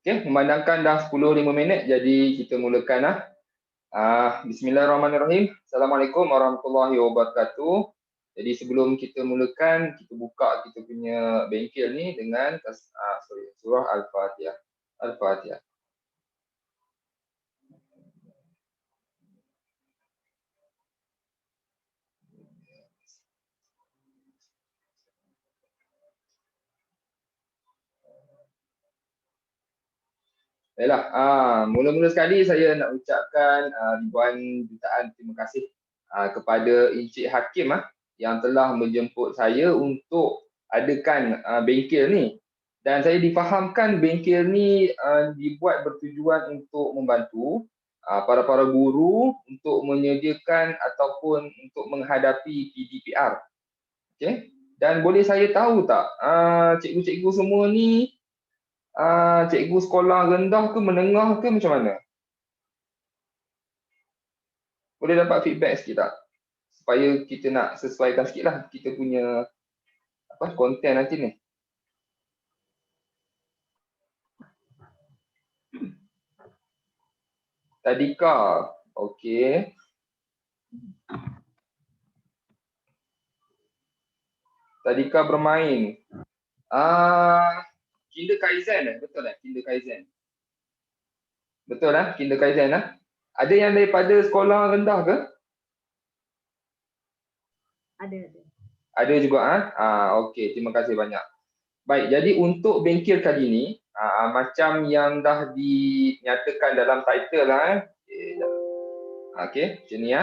Okey, memandangkan dah 10.05 minit, jadi kita mulakan lah. Bismillahirrahmanirrahim. Assalamualaikum warahmatullahi wabarakatuh. Jadi sebelum kita mulakan, kita buka kita punya bengkel ni dengan surah Al-Fatihah. Al-Fatihah. Baiklah, mula-mula sekali saya nak ucapkan ribuan jutaan terima kasih kepada Encik Hakim yang telah menjemput saya untuk adakan bengkel ni. Dan saya difahamkan bengkel ni dibuat bertujuan untuk membantu para guru untuk menyediakan ataupun untuk menghadapi PDPR. Okay? Dan boleh saya tahu tak, cikgu-cikgu semua ni cikgu sekolah rendah ke menengah ke macam mana? Boleh dapat feedback sikit tak? Supaya kita nak sesuaikan sikit lah kita punya konten nanti ni. Tadika, okey. Tadika bermain. Kinder Kaizen betul tak? Kinder Kaizen. Betul lah, Kinder Kaizen lah. Ada yang daripada sekolah rendah ke? Ada. Ada juga okey, terima kasih banyak. Baik, jadi untuk bengkel kali ni macam yang dah dinyatakan dalam title lah. Okey, macam ni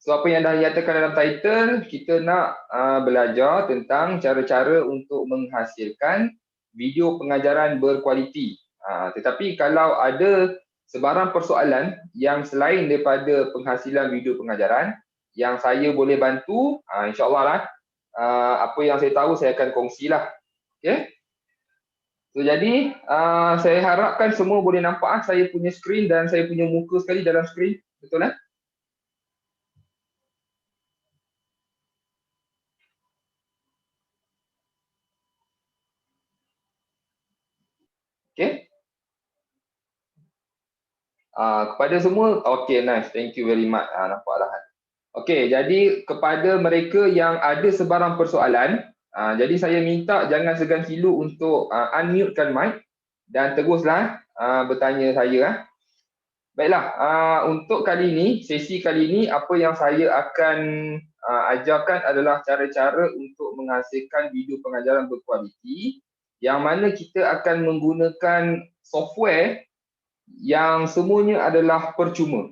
So apa yang dah dinyatakan dalam title, kita nak belajar tentang cara-cara untuk menghasilkan video pengajaran berkualiti. Tetapi kalau ada sebarang persoalan yang selain daripada penghasilan video pengajaran yang saya boleh bantu, insyaAllah lah, apa yang saya tahu saya akan kongsilah. Okay? So jadi saya harapkan semua boleh nampak saya punya skrin dan saya punya muka sekali dalam skrin. Betul lah? Okay? Kepada semua, okay, nice. Thank you very much. Nampak lah. Okay, jadi kepada mereka yang ada sebarang persoalan, jadi saya minta jangan segan silu untuk unmute-kan mic dan teruslah bertanya saya. Baiklah, untuk kali ini, sesi kali ini, apa yang saya akan ajarkan adalah cara-cara untuk menghasilkan video pengajaran berkualiti yang mana kita akan menggunakan software yang semuanya adalah percuma.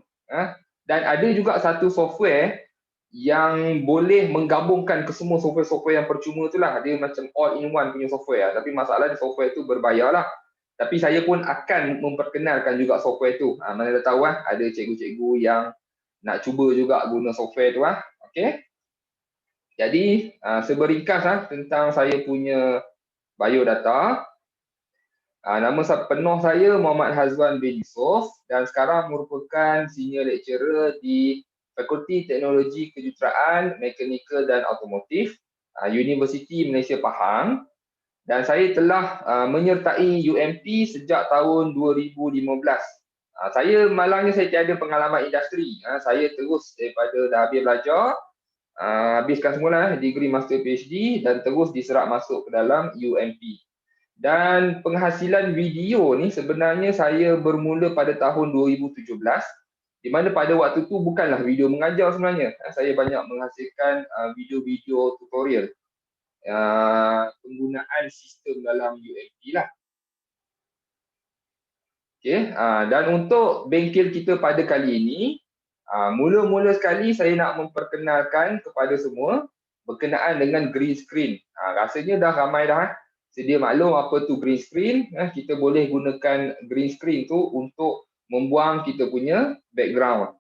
Dan ada juga satu software yang boleh menggabungkan ke semua software-software yang percuma itulah. Dia macam all-in-one punya software. Tapi masalahnya software itu berbayar lah. Tapi saya pun akan memperkenalkan juga software itu. Mana dah tahu ada cikgu-cikgu yang nak cuba juga guna software itu. Okay. Jadi seberingkas tentang saya punya biodata. Nama penuh saya Muhammad Hazwan bin Yusof dan sekarang merupakan senior lecturer di Fakulti Teknologi Kejuruteraan, Mekanikal dan Automotif Universiti Malaysia Pahang, dan saya telah menyertai UMP sejak tahun 2015. Saya malangnya saya tiada pengalaman industri. Saya terus daripada dah habis belajar, habiskan semula degree master PhD dan terus diserap masuk ke dalam UMP. Dan penghasilan video ni sebenarnya saya bermula pada tahun 2017, di mana pada waktu tu bukanlah video mengajar sebenarnya. Saya banyak menghasilkan video-video tutorial penggunaan sistem dalam UMP lah. Okay, dan untuk bengkel kita pada kali ini, mula-mula sekali saya nak memperkenalkan kepada semua berkenaan dengan green screen. Rasanya dah ramai dah sedia maklum apa tu green screen. Kita boleh gunakan green screen tu untuk membuang kita punya background.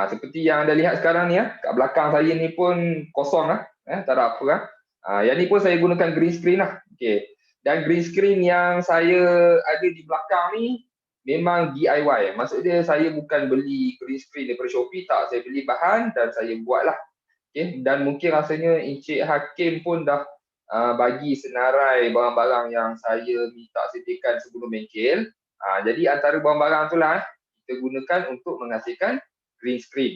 Seperti yang anda lihat sekarang ni kat belakang saya ni pun kosong tak ada apa yang ni pun saya gunakan green screen lah. Okay. Dan green screen yang saya ada di belakang ni memang DIY. Maksud dia saya bukan beli green screen daripada Shopee, tak. Saya beli bahan dan saya buatlah. Okay. Dan mungkin rasanya Encik Hakim pun dah bagi senarai barang-barang yang saya minta sediakan sebelum bengkel. Jadi antara barang-barang itulah kita gunakan untuk menghasilkan green screen.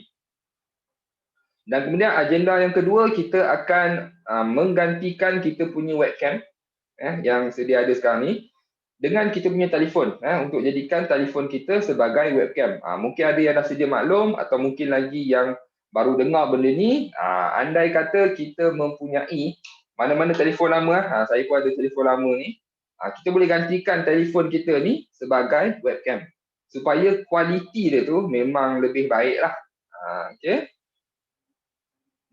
Dan kemudian agenda yang kedua, kita akan menggantikan kita punya webcam yang sedia ada sekarang ni dengan kita punya telefon untuk jadikan telefon kita sebagai webcam. Mungkin ada yang dah sedia maklum atau mungkin lagi yang baru dengar benda ni. Andai kata kita mempunyai mana-mana telefon lama, saya pun ada telefon lama ni, kita boleh gantikan telefon kita ni sebagai webcam supaya kualiti dia tu memang lebih baik lah. Okay.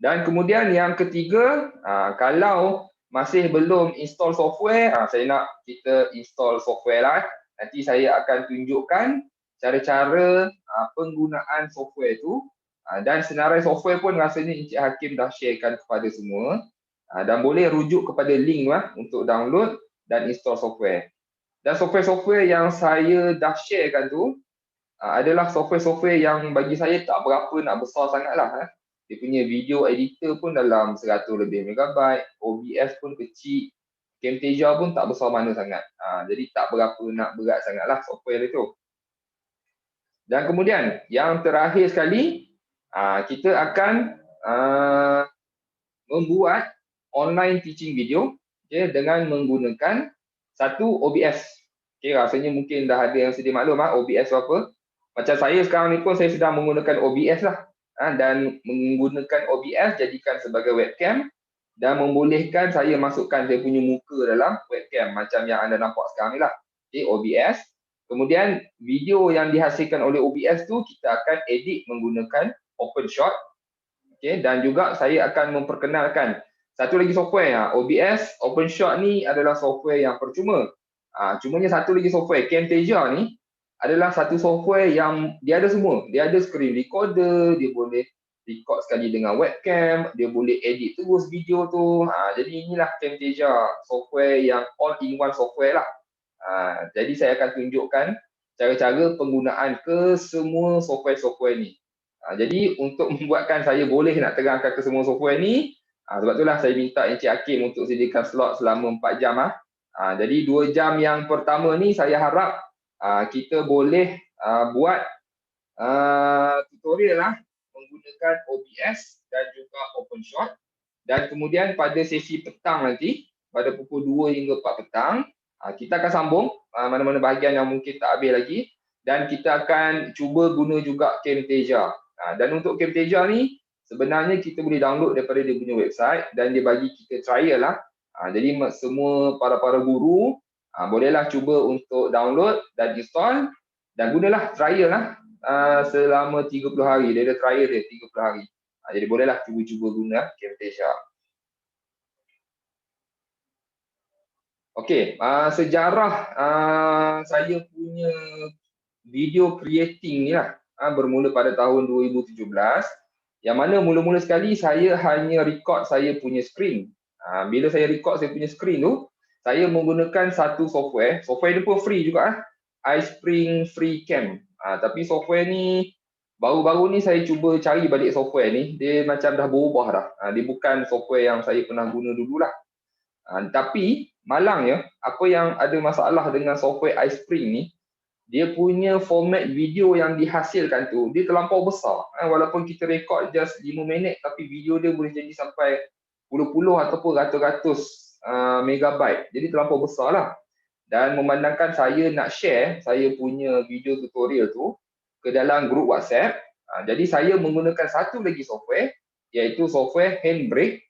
Dan kemudian yang ketiga, kalau masih belum install software, saya nak kita install software lah. Nanti saya akan tunjukkan cara-cara penggunaan software tu. Dan senarai software pun rasanya Encik Hakim dah sharekan kepada semua. Dan boleh rujuk kepada link lah untuk download dan install software. Dan software-software yang saya dah sharekan tu adalah software-software yang bagi saya tak berapa nak besar sangat lah. Dia punya video editor pun dalam 100 lebih megabyte, OBS pun kecil, Camtasia pun tak besar mana sangat. Jadi tak berapa nak berat sangatlah software itu. Dan kemudian yang terakhir sekali, kita akan membuat online teaching video dengan menggunakan satu OBS. Rasanya mungkin dah ada yang sedia maklum OBS apa. Macam saya sekarang ni pun saya sedang menggunakan OBS lah. Dan menggunakan OBS jadikan sebagai webcam dan membolehkan saya masukkan saya punya muka dalam webcam macam yang anda nampak sekarang ni lah. OBS. Kemudian video yang dihasilkan oleh OBS tu kita akan edit menggunakan OpenShot. Dan juga saya akan memperkenalkan satu lagi software. OBS, OpenShot ni adalah software yang percuma. Cumanya satu lagi software, Camtasia ni adalah satu software yang dia ada semua. Dia ada screen recorder, dia boleh record sekali dengan webcam, dia boleh edit terus video tu. Jadi inilah Camtasia, software yang all-in-one software lah. Jadi saya akan tunjukkan cara-cara penggunaan ke semua software-software ni. Jadi untuk membuatkan saya boleh nak terangkan ke semua software ni, sebab itulah saya minta Encik Hakim untuk sediakan slot selama 4 jam. Jadi 2 jam yang pertama ni saya harap kita boleh buat tutorial lah menggunakan OBS dan juga OpenShot. Dan kemudian pada sesi petang nanti, pada pukul 2 hingga 4 petang, kita akan sambung mana-mana bahagian yang mungkin tak habis lagi. Dan kita akan cuba guna juga Camtasia. Dan untuk Camtasia ni, sebenarnya kita boleh download daripada dia punya website dan dia bagi kita trial lah. Jadi semua para guru bolehlah cuba untuk download dan install dan gunalah trial lah selama 30 hari. Dia ada trial dia 30 hari. Jadi bolehlah cuba-cuba guna Camtasia. Okey, sejarah saya punya video creating ni lah bermula pada tahun 2017. Yang mana mula-mula sekali saya hanya record saya punya screen. Bila saya record saya punya screen tu, saya menggunakan satu software. Software ni pun free juga iSpring Free Cam. Tapi software ni baru-baru ni saya cuba cari balik software ni. Dia macam dah berubah dah. Dia bukan software yang saya pernah guna dululah. Tapi malangnya apa yang ada masalah dengan software iSpring ni, dia punya format video yang dihasilkan tu dia terlampau besar. Walaupun kita record just 5 minit tapi video dia boleh jadi sampai puluh-puluh ataupun ratus-ratus megabyte. Jadi terlampau besar lah. Dan memandangkan saya nak share saya punya video tutorial tu ke dalam grup WhatsApp, jadi saya menggunakan satu lagi software iaitu software Handbrake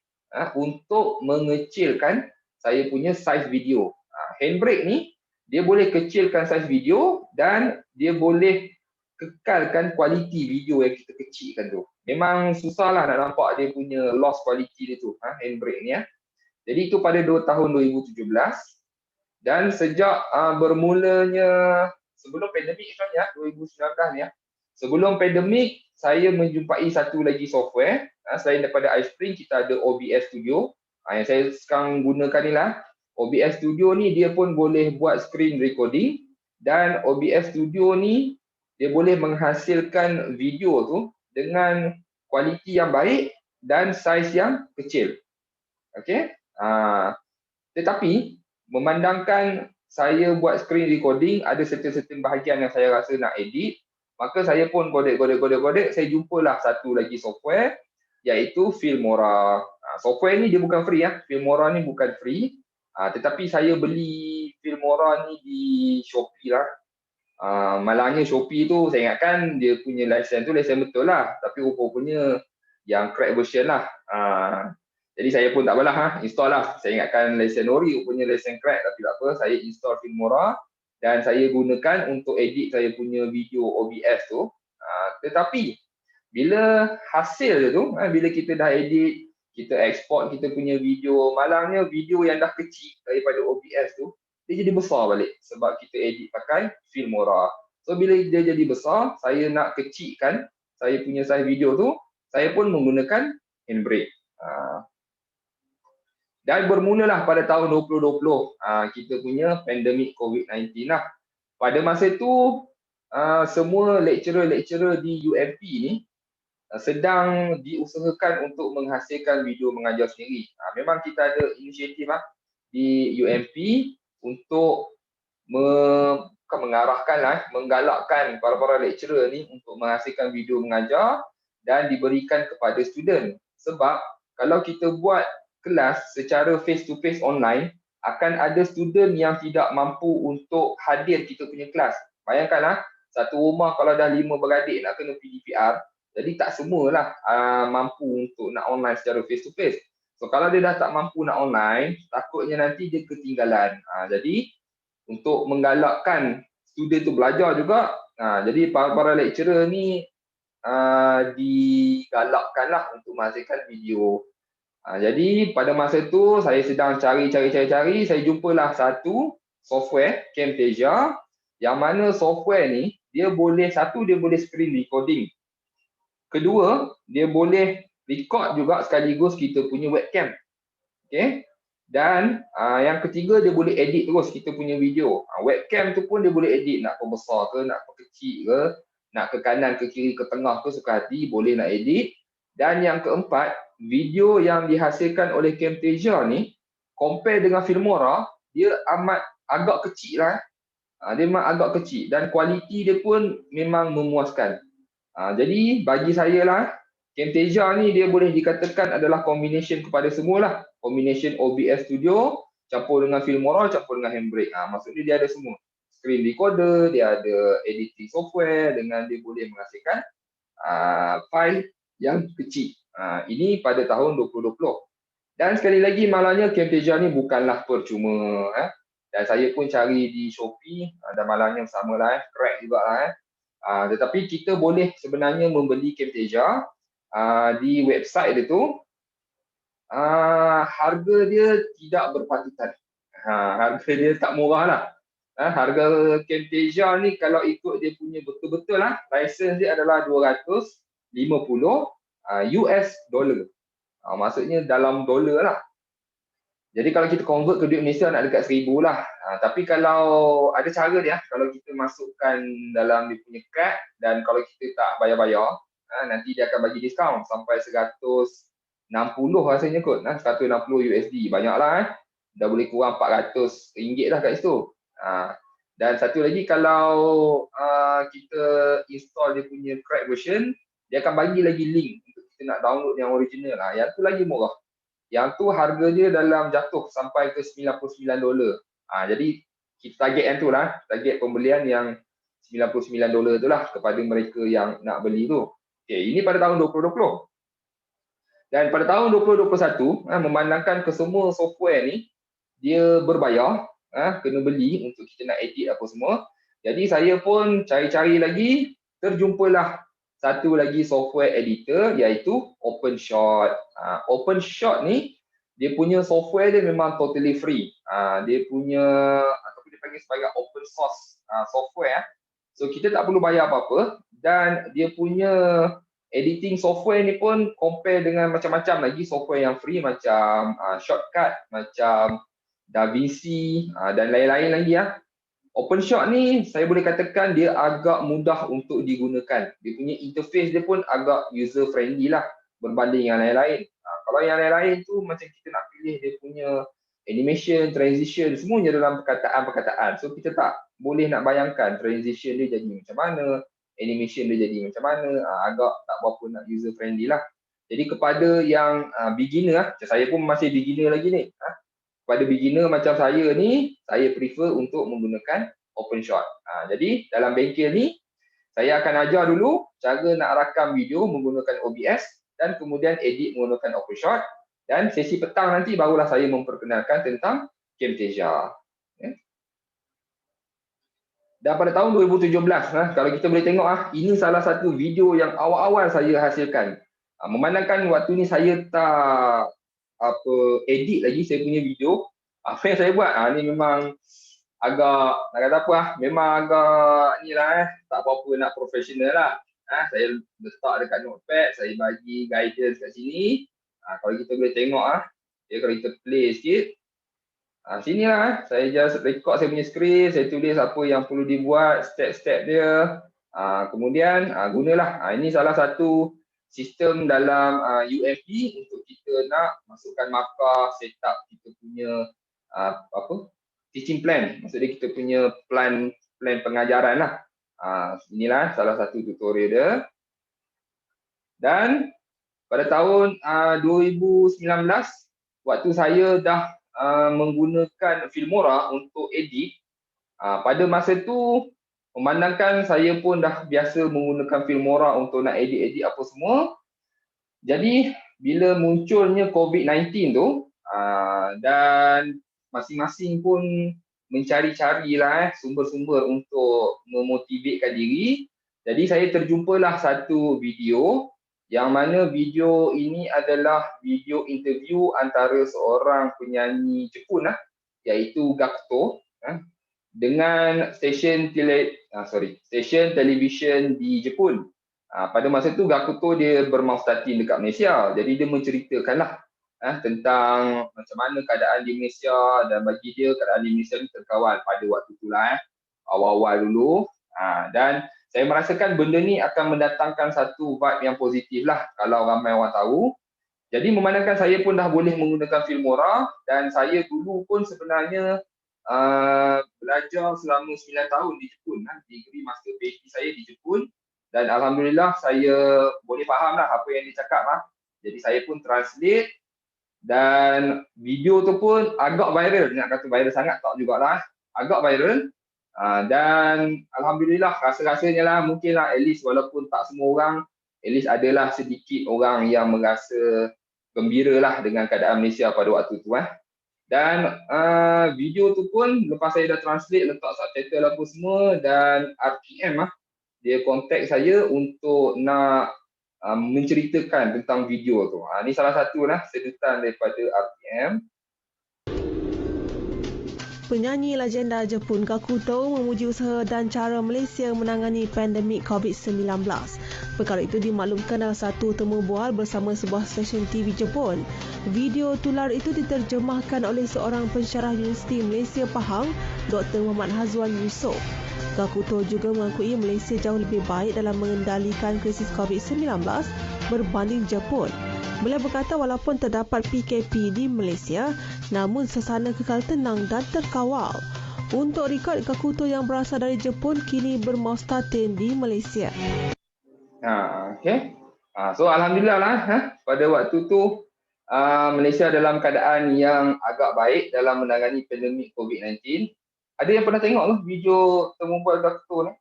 untuk mengecilkan saya punya size video. Handbrake ni dia boleh kecilkan saiz video dan dia boleh kekalkan kualiti video yang kita kecilkan tu. Memang susahlah nak nampak dia punya loss quality dia tu, Handbrake ni. Jadi itu pada tahun 2017 dan sejak bermulanya sebelum pandemik sebenarnya 2019 ni sebelum pandemik saya menjumpai satu lagi software selain daripada iSpring kita ada OBS Studio. Yang saya sekarang gunakan ni lah. OBS Studio ni dia pun boleh buat screen recording dan OBS Studio ni dia boleh menghasilkan video tu dengan kualiti yang baik dan saiz yang kecil. Okey. Tetapi memandangkan saya buat screen recording, ada certain bahagian yang saya rasa nak edit, maka saya pun godek, saya jumpalah satu lagi software, iaitu Filmora. Software ni dia bukan free, Filmora ni bukan free, tetapi saya beli Filmora ni di Shopee lah. Malangnya Shopee tu saya ingatkan dia punya license tu license betul lah, tapi rupanya yang crack version lah. Jadi saya pun tak apalah, install lah. Saya ingatkan license ori, rupanya license crack, tapi tak apa, saya install Filmora dan saya gunakan untuk edit saya punya video OBS tu. Tetapi bila hasil dia tu, bila kita dah edit, kita export kita punya video, malangnya video yang dah kecil daripada OBS tu, dia jadi besar balik sebab kita edit pakai Filmora. So bila dia jadi besar, saya nak kecilkan saya punya size video tu, saya pun menggunakan Handbrake. Dan bermulalah pada tahun 2020 kita punya pandemik COVID-19 lah. Pada masa tu semua lecturer-lecturer di UMP ni sedang diusahakan untuk menghasilkan video mengajar sendiri. Memang kita ada inisiatif di UMP untuk mengarahkan, menggalakkan para lecturer ni untuk menghasilkan video mengajar dan diberikan kepada student. Sebab kalau kita buat kelas secara face to face online, akan ada student yang tidak mampu untuk hadir kita punya kelas. Bayangkanlah, satu rumah kalau dah 5 beradik nak kena PDPR, jadi tak semualah mampu untuk nak online secara face to face. So kalau dia dah tak mampu nak online, takutnya nanti dia ketinggalan. Jadi untuk menggalakkan student tu belajar juga, jadi para lecturer ni digalakkanlah untuk menghasilkan video. Jadi pada masa tu saya sedang cari, saya jumpalah satu software Camtasia, yang mana software ni dia boleh screen recording. Kedua, dia boleh record juga sekaligus kita punya webcam. Okay. Dan yang ketiga, dia boleh edit terus kita punya video. Webcam tu pun dia boleh edit, nak pembesar ke, nak kecil ke, nak ke kanan, ke kiri, ke tengah ke, suka hati, boleh nak edit. Dan yang keempat, video yang dihasilkan oleh Camtasia ni, compare dengan Filmora, dia agak kecil lah. Dia memang agak kecil dan kualiti dia pun memang memuaskan. Jadi bagi saya lah, Camtasia ni dia boleh dikatakan adalah combination kepada semualah. Combination OBS Studio campur dengan Filmora, campur dengan Handbrake. Maksudnya dia ada semua. Screen recorder, dia ada editing software dengan dia boleh menghasilkan file yang kecil. Ini pada tahun 2020. Dan sekali lagi malangnya Camtasia ni bukanlah percuma. Dan saya pun cari di Shopee dan malangnya samalah, crack jugalah. Tetapi kita boleh sebenarnya membeli Camtasia di website dia tu. Harga dia tidak berpatutan. Harga dia tak murah lah. Harga Camtasia ni kalau ikut dia punya betul-betul lah, license dia adalah 250 US dollar. Maksudnya dalam dolar lah. Jadi kalau kita convert ke duit Malaysia nak dekat 1000 lah. Tapi kalau ada cara dia, kalau kita masukkan dalam dia punya card dan kalau kita tak bayar-bayar, nanti dia akan bagi diskaun sampai 160 rasanya kot. 160 USD. Banyak lah. Dah boleh kurang 400 ringgit lah kat situ. Dan satu lagi, kalau kita install dia punya crack version, dia akan bagi lagi link untuk kita nak download yang original lah. Yang tu lagi murah. Yang tu harga dia dalam jatuh sampai ke $99. Jadi kita target yang tu lah, target pembelian yang $99 tu lah kepada mereka yang nak beli tu. Okay, ini pada tahun 2020. Dan pada tahun 2021, memandangkan kesemua software ni dia berbayar, kena beli untuk kita nak edit apa semua. Jadi saya pun cari-cari lagi, terjumpalah satu lagi software editor iaitu OpenShot. OpenShot ni dia punya software dia memang totally free. Dia punya ataupun dia panggil sebagai open source software. So kita tak perlu bayar apa-apa dan dia punya editing software ni pun compare dengan macam-macam lagi software yang free macam Shortcut, macam DaVinci dan lain-lain lagi . OpenShot ni saya boleh katakan dia agak mudah untuk digunakan. Dia punya interface dia pun agak user friendly lah berbanding yang lain-lain. Kalau yang lain-lain tu macam kita nak pilih dia punya animation, transition, semuanya dalam perkataan-perkataan. So kita tak boleh nak bayangkan transition dia jadi macam mana, animation dia jadi macam mana, agak tak berapa nak user friendly lah. Jadi kepada yang beginner lah, macam saya pun masih beginner lagi ni. Kepada beginner macam saya ni, saya prefer untuk menggunakan OpenShot. Jadi dalam bengkel ni, saya akan ajar dulu cara nak rakam video menggunakan OBS dan kemudian edit menggunakan OpenShot. Dan sesi petang nanti barulah saya memperkenalkan tentang Camtasia. Dan pada tahun 2017, kalau kita boleh tengok, ini salah satu video yang awal-awal saya hasilkan. Memandangkan waktu ni saya tak edit lagi saya punya video. Apa yang saya buat, ni memang agak, nak kata apa, memang agak ni lah, tak apa-apa nak profesional lah. Saya letak dekat notepad, saya bagi guidance kat sini. Kalau kita boleh tengok, kalau kita play sikit, sini lah, saya just record saya punya screen, saya tulis apa yang perlu dibuat, step-step dia. Kemudian gunalah, ini salah satu sistem dalam UFP untuk kita nak masukkan markah, set up kita punya teaching plan. Maksudnya kita punya plan pengajaran lah. Inilah salah satu tutorial dia. Dan pada tahun 2019, waktu saya dah menggunakan Filmora untuk edit, pada masa tu memandangkan saya pun dah biasa menggunakan Filmora untuk nak edit-edit apa semua. Jadi bila munculnya COVID-19 tu, dan masing-masing pun mencari-carilah sumber-sumber untuk memotivatkan diri. Jadi saya terjumpalah satu video yang mana video ini adalah video interview antara seorang penyanyi Jepun iaitu Gakuto dengan stesen televisyen di Jepun. Pada masa tu Gakuto dia bermaustatin dekat Malaysia. Jadi dia menceritakanlah tentang macam mana keadaan di Malaysia, dan bagi dia keadaan di Malaysia ni terkawal pada waktu tu lah, awal-awal dulu. Dan saya merasakan benda ni akan mendatangkan satu vibe yang positif lah kalau ramai orang tahu. Jadi memandangkan saya pun dah boleh menggunakan Filmora, dan saya dulu pun sebenarnya belajar selama 9 tahun di Jepun, degree master PhD saya di Jepun, dan alhamdulillah saya boleh faham lah apa yang dia cakap Jadi saya pun translate, dan video tu pun agak viral, nak kata viral sangat tak jugalah, agak viral. Dan alhamdulillah rasa-rasanya lah mungkin lah at least walaupun tak semua orang, at least adalah sedikit orang yang merasa gembira lah dengan keadaan Malaysia pada waktu tu Dan video tu pun lepas saya dah translate, letak subtitle apa semua, dan RPM dia contact saya untuk nak menceritakan tentang video tu. Ni salah satu lah sedutan daripada RPM. Penyanyi legenda Jepun Gakuto memuji usaha dan cara Malaysia menangani pandemik COVID-19. Perkara itu dimaklumkan dalam satu temu bual bersama sebuah stesen TV Jepun. Video tular itu diterjemahkan oleh seorang pensyarah Universiti Malaysia Pahang, Dr. Muhammad Hazwan Yusof. Gakuto juga mengakui Malaysia jauh lebih baik dalam mengendalikan krisis COVID-19 berbanding Jepun. Beliau berkata walaupun terdapat PKP di Malaysia, namun suasana kekal tenang dan terkawal. Untuk rekod, Gakuto yang berasal dari Jepun kini bermaustatin di Malaysia. So alhamdulillah lah pada waktu tu Malaysia dalam keadaan yang agak baik dalam menangani pandemik COVID-19. Ada yang pernah tengok video temu bual Gakuto ni?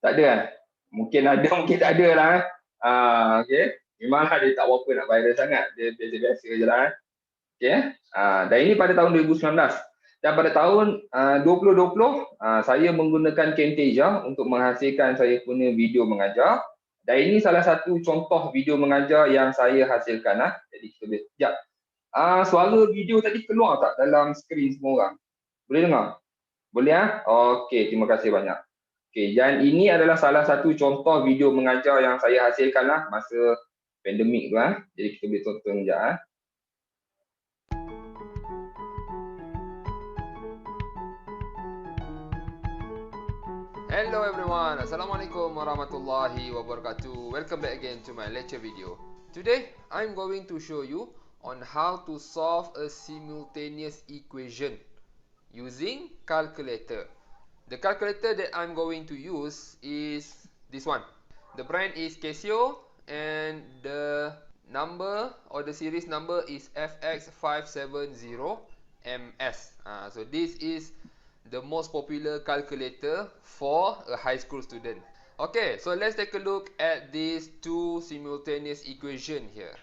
Tak ada Mungkin ada, mungkin tak ada lah. Memanglah dia tak apa nak viral sangat, dia biasa-biasa je lah. Dan ini pada tahun 2019. Dan pada tahun 2020 saya menggunakan Camtasia untuk menghasilkan saya punya video mengajar. Dan ini salah satu contoh video mengajar yang saya hasilkan Jadi kita boleh sekejap. Suara video tadi keluar tak dalam skrin semua orang? Boleh dengar? Boleh Okey, terima kasih banyak. Dan ini adalah salah satu contoh video mengajar yang saya hasilkan masa pandemik tu Jadi kita boleh tonton sekejap Hello everyone, Assalamualaikum warahmatullahi wabarakatuh. Welcome back again to my lecture video. Today, I'm going to show you on how to solve a simultaneous equation using calculator. The calculator that I'm going to use is this one. The brand is Casio and the number or the series number is FX570MS. So this is the most popular calculator for a high school student. Okay, so let's take a look at these two simultaneous equation here.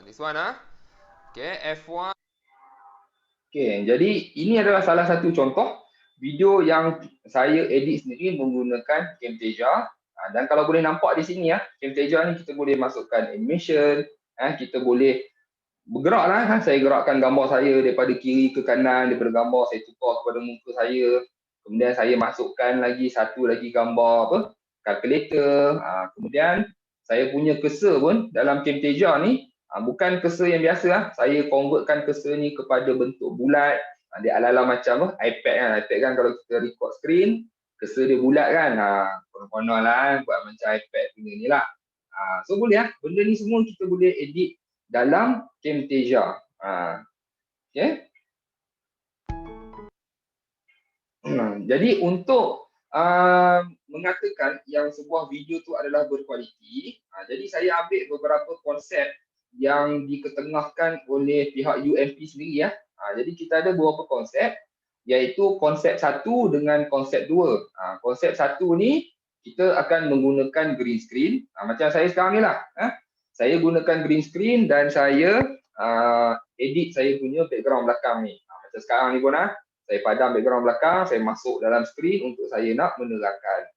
This one Okay, F1. Okay, jadi ini adalah salah satu contoh video yang saya edit sendiri menggunakan Camtasia. Dan kalau boleh nampak di sini Camtasia ni kita boleh masukkan animation, kita boleh bergerak lah. Saya gerakkan gambar saya daripada kiri ke kanan, daripada gambar saya tukar kepada muka saya. Kemudian saya masukkan lagi satu lagi gambar calculator. Kemudian saya punya cursor pun dalam Camtasia ni bukan cursor yang biasa saya convertkan cursor ni kepada bentuk bulat. Dia ala-ala macam iPad kan kalau kita record screen, cursor dia bulat kan. Konon-konon lah buat macam iPad punya ni lah. So boleh benda ni semua kita boleh edit dalam Camtasia. Okay. Jadi untuk mengatakan yang sebuah video tu adalah berkualiti, jadi saya ambil beberapa konsep yang diketengahkan oleh pihak UMP sendiri Jadi kita ada beberapa konsep, iaitu konsep 1 dengan konsep 2. Konsep 1 ni kita akan menggunakan green screen. Macam saya sekarang ni lah. Saya gunakan green screen dan saya edit saya punya background belakang ni. Macam sekarang ni pun saya padam background belakang, saya masuk dalam screen untuk saya nak menerangkan.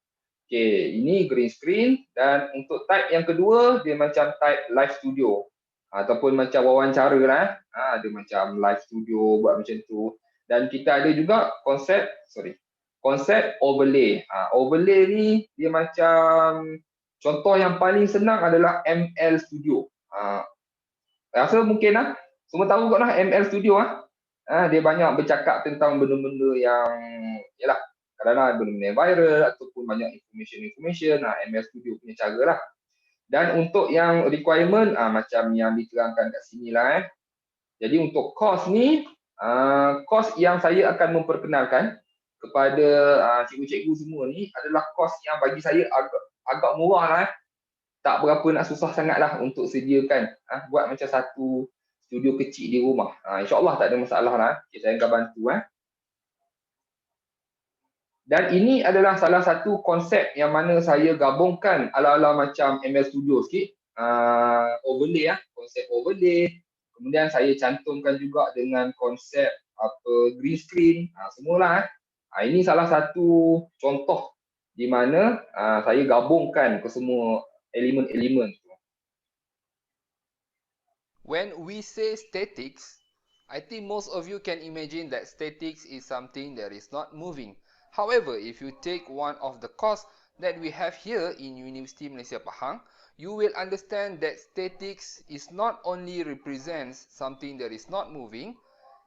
Okay, ini green screen dan untuk type yang kedua dia macam type live studio ataupun macam wawancara lah. Ada macam live studio buat macam tu. Dan kita ada juga konsep overlay. Overlay ni dia macam contoh yang paling senang adalah ML Studio. Rasa mungkin semua tahu kot ML Studio dia banyak bercakap tentang benda-benda yang kadang-kadang benda-benda yang viral ataupun banyak information ML Studio punya cara lah. Dan untuk yang requirement macam yang diterangkan kat sini lah Jadi untuk course ni course yang saya akan memperkenalkan kepada cikgu-cikgu semua ni adalah course yang bagi saya agak murah lah Tak berapa nak susah sangat lah untuk sediakan buat macam satu studio kecil di rumah. InsyaAllah tak ada masalah lah. Okay, saya akan bantu Dan ini adalah salah satu konsep yang mana saya gabungkan ala-ala macam ML Studio sikit. Overlay konsep overlay. Kemudian saya cantumkan juga dengan konsep green screen. Semualah ini salah satu contoh di mana saya gabungkan ke semua elemen-elemen. When we say statics, I think most of you can imagine that statics is something that is not moving. However, if you take one of the course that we have here in University Malaysia Pahang, you will understand that statics is not only represents something that is not moving,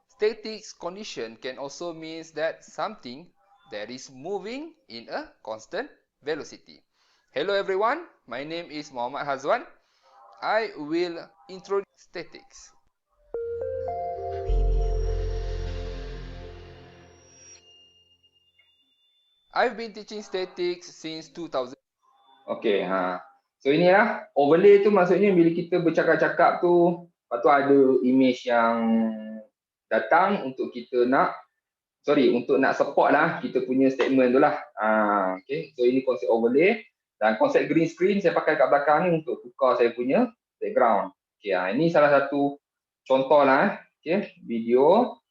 statics condition can also means that something that is moving in a constant velocity. Hello everyone, my name is Muhammad Hazwan. I will introduce statics. I've been teaching statics since 2000. Okay, so inilah overlay tu maksudnya bila kita bercakap-cakap tu, lepas tu ada image yang datang untuk kita untuk nak support lah kita punya statement tu lah. Okay, so ini konsep overlay dan konsep green screen saya pakai kat belakang ni untuk tukar saya punya background. Okay, ini salah satu contoh lah. Okay, video.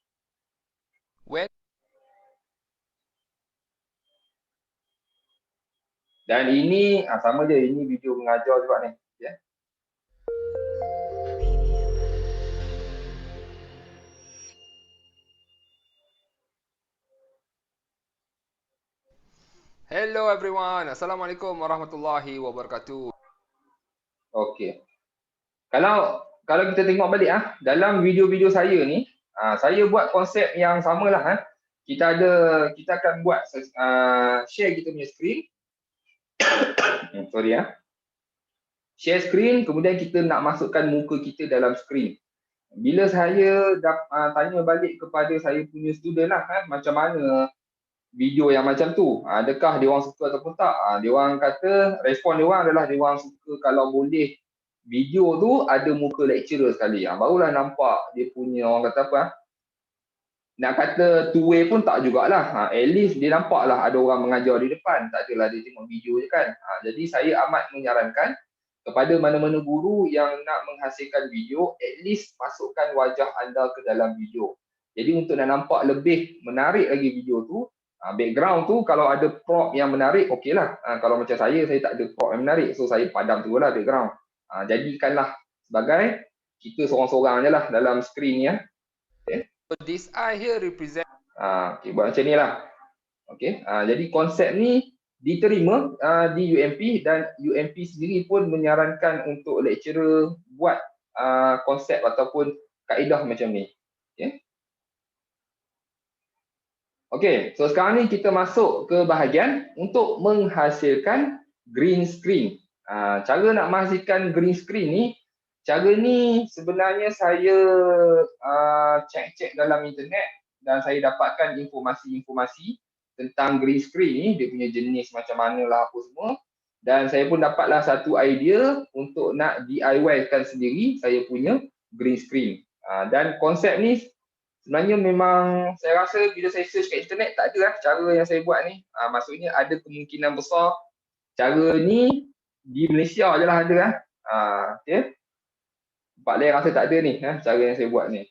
Dan ini sama je, ini video mengajar juga ni. Okay. Hello everyone. Assalamualaikum warahmatullahi wabarakatuh. Okey. Kalau kita tengok balik dalam video-video saya ni, saya buat konsep yang samalah Kita akan buat share kita punya screen. Sorry Share screen, kemudian kita nak masukkan muka kita dalam screen. Bila saya tanya balik kepada saya punya student lah, macam mana video yang macam tu, adakah dia orang suka ataupun tak, dia orang kata respon dia orang adalah dia orang suka kalau boleh video tu ada muka lecturer sekali, barulah nampak dia punya orang kata apa, nak kata two way pun tak jugalah, at least dia nampak lah ada orang mengajar di depan, tak adalah dia tengok video je kan. Jadi saya amat menyarankan kepada mana-mana guru yang nak menghasilkan video, at least masukkan wajah anda ke dalam video. Jadi untuk nak nampak lebih menarik lagi video tu, background tu kalau ada prop yang menarik, okey lah. Kalau macam saya tak ada prop yang menarik, so saya padam tu lah background. Jadikanlah sebagai kita seorang-seorang je lah dalam skrin ni. Okay. So this eye here represent. Okay, buat macam ni lah. Okay. Jadi konsep ni diterima di UMP dan UMP sendiri pun menyarankan untuk lecturer buat konsep ataupun kaedah macam ni. Okay. Okay, so sekarang ni kita masuk ke bahagian untuk menghasilkan green screen. Cara nak menghasilkan green screen ni, cara ni sebenarnya saya cek-cek dalam internet dan saya dapatkan informasi-informasi tentang green screen ni, dia punya jenis macam mana lah apa semua. Dan saya pun dapatlah satu idea untuk nak DIY-kan sendiri saya punya green screen. Dan konsep ni sebenarnya memang saya rasa bila saya search kat internet tak ada lah cara yang saya buat ni. Maksudnya ada kemungkinan besar cara ni di Malaysia je lah ada lah. Okay. Tempat lain rasa tak ada ni cara yang saya buat ni.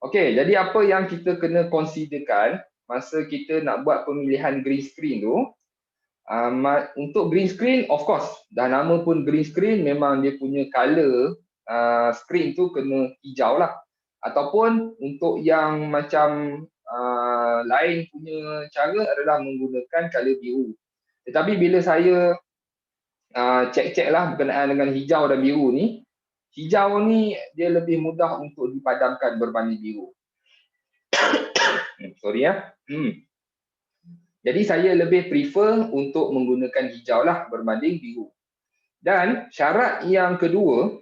Okay, jadi apa yang kita kena considerkan masa kita nak buat pemilihan green screen tu, untuk green screen, of course, dah nama pun green screen, memang dia punya colour screen tu kena hijau lah. Ataupun untuk yang macam lain punya cara adalah menggunakan colour biru. Tetapi bila saya cek-cek lah berkenaan dengan hijau dan biru ni, hijau ni dia lebih mudah untuk dipadamkan berbanding biru. Sorry ya. Jadi saya lebih prefer untuk menggunakan hijau lah berbanding biru. Dan syarat yang kedua,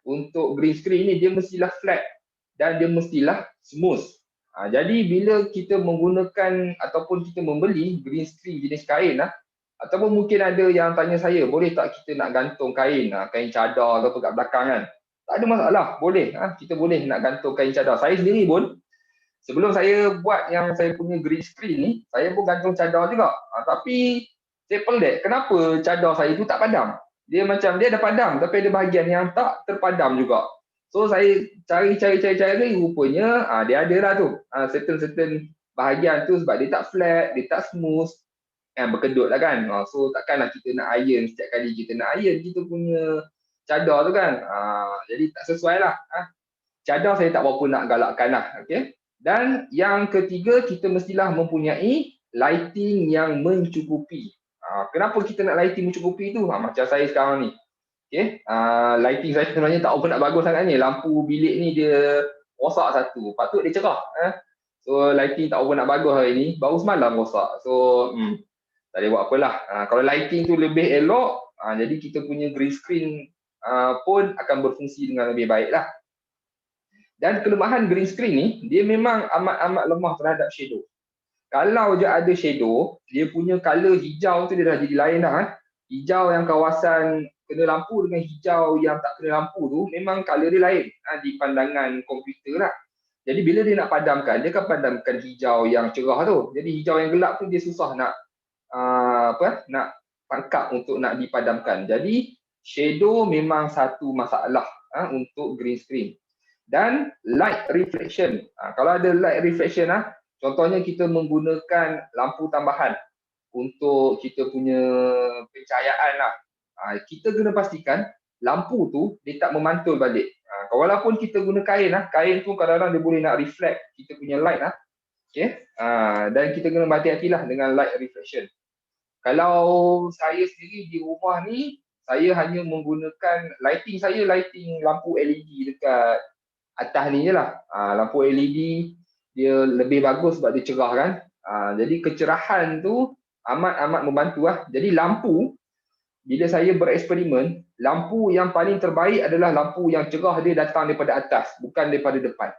untuk green screen ni dia mestilah flat dan dia mestilah smooth. Jadi bila kita menggunakan ataupun kita membeli green screen jenis kain ataupun mungkin ada yang tanya saya, boleh tak kita nak gantung kain, kain cadar atau kat belakang kan? Tak ada masalah, boleh. Kita boleh nak gantung kain cadar. Saya sendiri pun, sebelum saya buat yang saya punya green screen ni, saya pun gantung cadar juga. Tapi saya pelik, kenapa cadar saya tu tak padam? Dia macam, dia ada padam, tapi ada bahagian yang tak terpadam juga. So saya cari, rupanya dia ada lah tu. Certain bahagian tu sebab dia tak flat, dia tak smooth, berkedut lah kan. So takkanlah kita nak iron setiap kali kita nak iron kita punya cadar tu kan. Jadi tak sesuai lah. Cadar saya tak berapa nak galakkan lah. Okay? Dan yang ketiga, kita mestilah mempunyai lighting yang mencukupi. Kenapa kita nak lighting mencukupi tu? Macam saya sekarang ni. Okay? Lighting saya sebenarnya tak apa nak bagus sangat ni. Lampu bilik ni dia rosak satu. Patut dia cerah. So lighting tak apa nak bagus hari ni. Baru semalam rosak. So tak boleh buat apalah. Kalau lighting tu lebih elok, jadi kita punya green screen pun akan berfungsi dengan lebih baik lah. Dan kelemahan green screen ni, dia memang amat-amat lemah terhadap shadow. Kalau je ada shadow, dia punya colour hijau tu dia dah jadi lain dah. Hijau yang kawasan kena lampu dengan hijau yang tak kena lampu tu, memang colour dia lain di pandangan komputer lah. Jadi bila dia nak padamkan, dia akan padamkan hijau yang cerah tu. Jadi hijau yang gelap tu dia susah nak nak tangkap untuk nak dipadamkan. Jadi shadow memang satu masalah untuk green screen. Dan light reflection. Kalau ada light reflection contohnya kita menggunakan lampu tambahan untuk kita punya pencahayaan lah. Kita kena pastikan lampu tu dia tak memantul balik. Walaupun kita guna kain kain tu kadang-kadang dia boleh nak reflect kita punya light Okay? Dan kita kena berhati-hatilah dengan light reflection. Kalau saya sendiri di rumah ni, saya hanya menggunakan lighting lampu LED dekat atas ni je lah. Lampu LED dia lebih bagus sebab dia cerah kan. Jadi kecerahan tu amat-amat membantu lah. Jadi lampu bila saya bereksperimen, lampu yang paling terbaik adalah lampu yang cerah dia datang daripada atas, bukan daripada depan.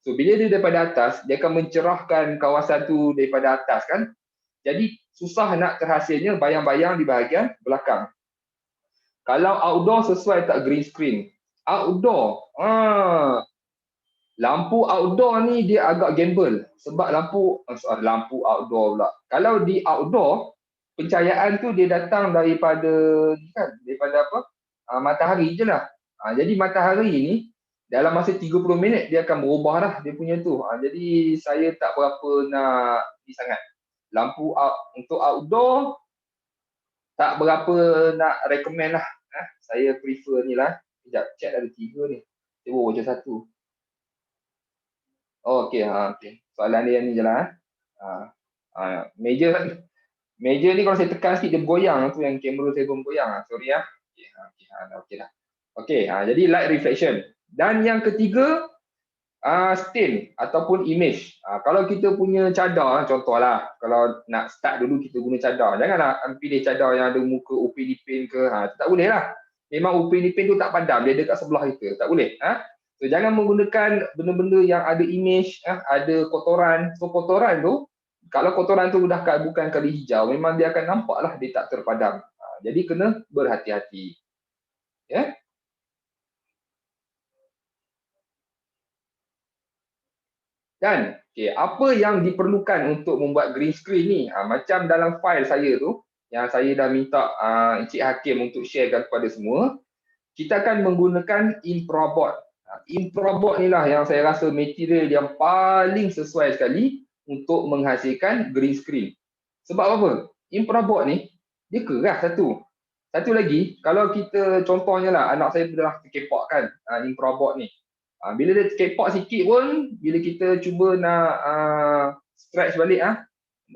So bila dia daripada atas, dia akan mencerahkan kawasan tu daripada atas kan. Jadi susah nak terhasilnya bayang-bayang di bahagian belakang. Kalau outdoor sesuai tak green screen? Outdoor, lampu outdoor ni dia agak gamble sebab lampu outdoor pula. Kalau di outdoor, pencahayaan tu dia datang daripada apa? Matahari je lah. Jadi matahari ni dalam masa 30 minit dia akan berubah lah dia punya tu. Jadi saya tak berapa nak ni sangat. Lampu untuk outdoor tak berapa nak recommend lah. Saya prefer ni lah. Sekejap, chat ada 3 ni. Cuba baca 1. Oh, okey. Okey. Soalan dia ni je lah. Meja ni kalau saya tekan sikit dia bergoyang. Tu yang kamera saya pun bergoyang. Sorry ya. Okey dah. Okey, jadi light reflection. Dan yang ketiga, stain ataupun image. Kalau kita punya cadar, contohlah, kalau nak start dulu kita guna cadar. Janganlah pilih cadar yang ada muka Upin Ipin ke. Tak boleh lah. Memang Upin Ipin tu tak padam, dia dekat sebelah kita. Tak boleh. So, jangan menggunakan benda-benda yang ada image, ada kotoran. So kotoran tu, kalau kotoran tu bukan kali hijau, memang dia akan nampak lah dia tak terpadam. Jadi kena berhati-hati. Ya. Dan apa yang diperlukan untuk membuat green screen ni? Macam dalam file saya tu, yang saya dah minta Encik Hakim untuk sharekan kepada semua, kita akan menggunakan infraboard. Infraboard ni lah yang saya rasa material yang paling sesuai sekali untuk menghasilkan green screen. Sebab apa? Infraboard ni, dia keras satu. Satu lagi, kalau kita contohnya lah, anak saya dah terkepak kan infraboard ni. Bila dia terkepak sikit pun, bila kita cuba nak stretch balik,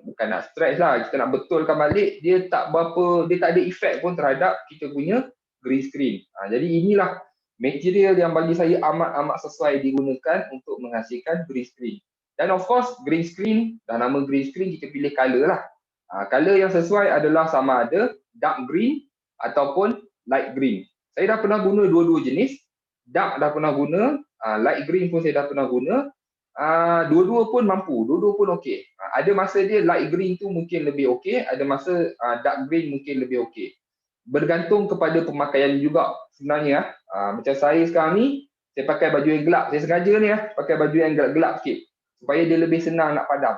bukan nak stretch lah, kita nak betulkan balik, dia tak ada efek pun terhadap kita punya green screen. Jadi inilah material yang bagi saya amat sesuai digunakan untuk menghasilkan green screen. Dan of course, green screen, dah nama green screen, kita pilih color lah. Color yang sesuai adalah sama ada dark green ataupun light green. Saya dah pernah guna dua-dua jenis. Dark dah pernah guna, light green pun saya dah pernah guna. Dua-dua pun mampu, dua-dua pun okey. Ada masa dia light green tu mungkin lebih okey, ada masa dark green mungkin lebih okey. Bergantung kepada pemakaian juga sebenarnya. Macam saya sekarang ni, saya pakai baju yang gelap. Saya sengaja ni pakai baju yang gelap-gelap sikit supaya dia lebih senang nak padam.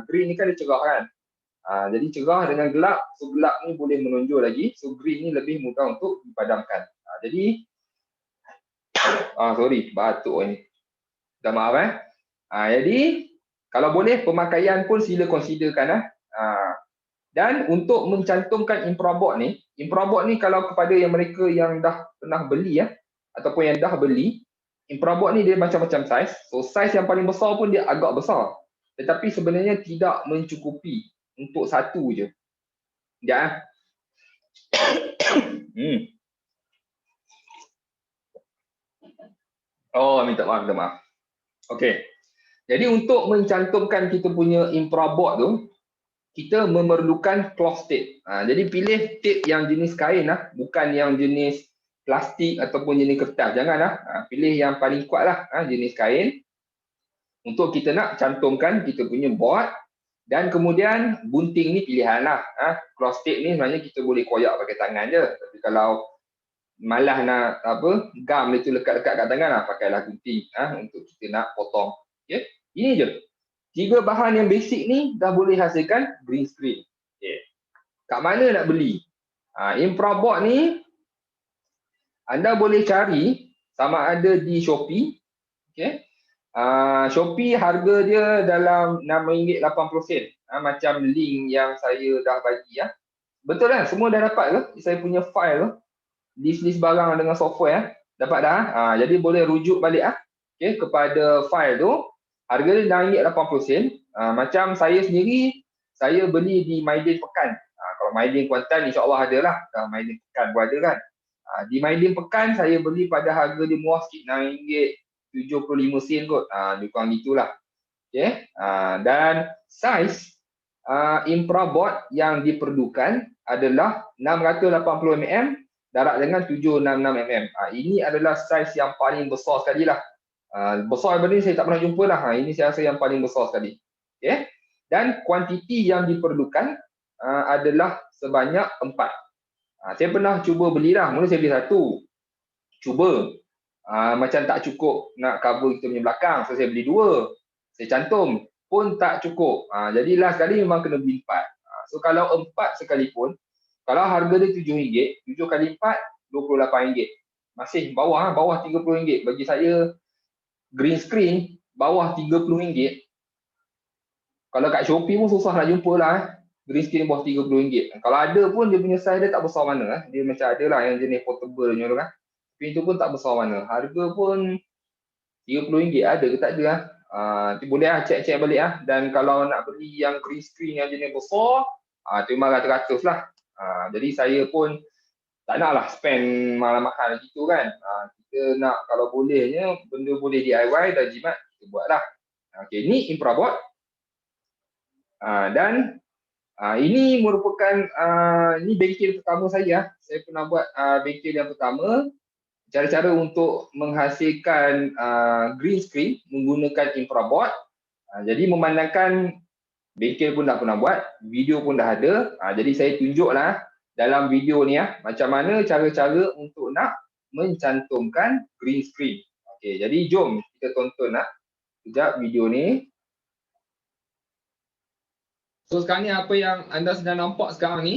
Green ni kan dia cerah kan. Jadi cerah dengan gelap, so gelap ni boleh menonjol lagi, so green ni lebih mudah untuk dipadamkan. Jadi sorry, batuk ni. Dah maaf jadi kalau boleh pemakaian pun sila considerkan dan untuk mencantumkan infraboard ni kalau kepada yang mereka yang dah pernah beli ataupun yang dah beli, infraboard ni dia macam-macam saiz. So saiz yang paling besar pun dia agak besar. Tetapi sebenarnya tidak mencukupi untuk satu je. Sekejap Oh, minta maaf. Okey. Jadi untuk mencantumkan kita punya infraboard tu, kita memerlukan cloth tape. Jadi pilih tape yang jenis kain bukan yang jenis plastik ataupun jenis kertas. Janganlah. Pilih yang paling kuat lah, jenis kain. Untuk kita nak cantumkan kita punya board. Dan kemudian gunting ni pilihan lah. Cloth tape ni sebenarnya kita boleh koyak pakai tangan je. Tapi kalau malah nak gam itu lekat-lekat kat tangan pakailah gunting untuk kita nak potong. Okay? Ini je. 3 bahan yang basic ni dah boleh hasilkan green screen. Kat mana nak beli? Infraboard ni anda boleh cari sama ada di Shopee. Okay? Shopee harga dia dalam RM6.80. Macam link yang saya dah bagi. Betul kan? Semua dah dapat ke? Saya punya file list barang dengan software dapat dah. Jadi boleh rujuk balik okay, kepada file tu. Harga dia RM6.80. Macam saya sendiri, saya beli di Maidin Pekan. Kalau Maidin Kuantan insya-Allah ada lah. Maidin Pekan pun ada kan. Di Maidin Pekan saya beli pada harga dia murah sikit, RM6.75 kot. Lebih kurang gitulah. Okay. Dan saiz infraboard yang diperlukan adalah 680 mm darab dengan 766 mm. Ini adalah saiz yang paling besar sekali lah. Besar daripada ni saya tak pernah jumpa lah. Ini saya rasa yang paling besar sekali. Okay. Dan kuantiti yang diperlukan adalah sebanyak 4. Saya pernah cuba belilah. Mula saya beli 1. Cuba. Macam tak cukup nak cover kita punya belakang. So saya beli 2. Saya cantum. Pun tak cukup. Jadi last kali memang kena beli 4. So kalau 4 sekalipun, kalau harga dia RM7, 7 kali 4, RM28. Masih bawah RM30. Bagi saya, green screen, bawah RM30. Kalau kat Shopee pun susah nak jumpa lah. Green screen bawah RM30. Kalau ada pun, dia punya size dia tak besar mana. Dia macam ada lah yang jenis portable ni kan. Tapi itu pun tak besar mana. Harga pun RM30 ada ke tak ada lah. Boleh lah cek-cek balik lah. Dan kalau nak beli yang green screen yang jenis besar, tu memang ratus-ratus lah. Jadi saya pun tak nak lah spend mahal-mahal gitu kan. Kita nak kalau bolehnya benda boleh DIY dan jimat kita buat lah. Okay, ni infraboard. Dan ini merupakan ini bengkel pertama saya. Saya pernah buat bengkel yang pertama. Cara-cara untuk menghasilkan green screen menggunakan infraboard. Jadi memandangkan bengkel pun dah pernah buat, video pun dah ada. Jadi saya tunjuklah dalam video ni macam mana cara-cara untuk nak mencantumkan green screen. Okey, jadi jom kita tonton sekejap video ni. So sekarang ni apa yang anda sedang nampak sekarang ni,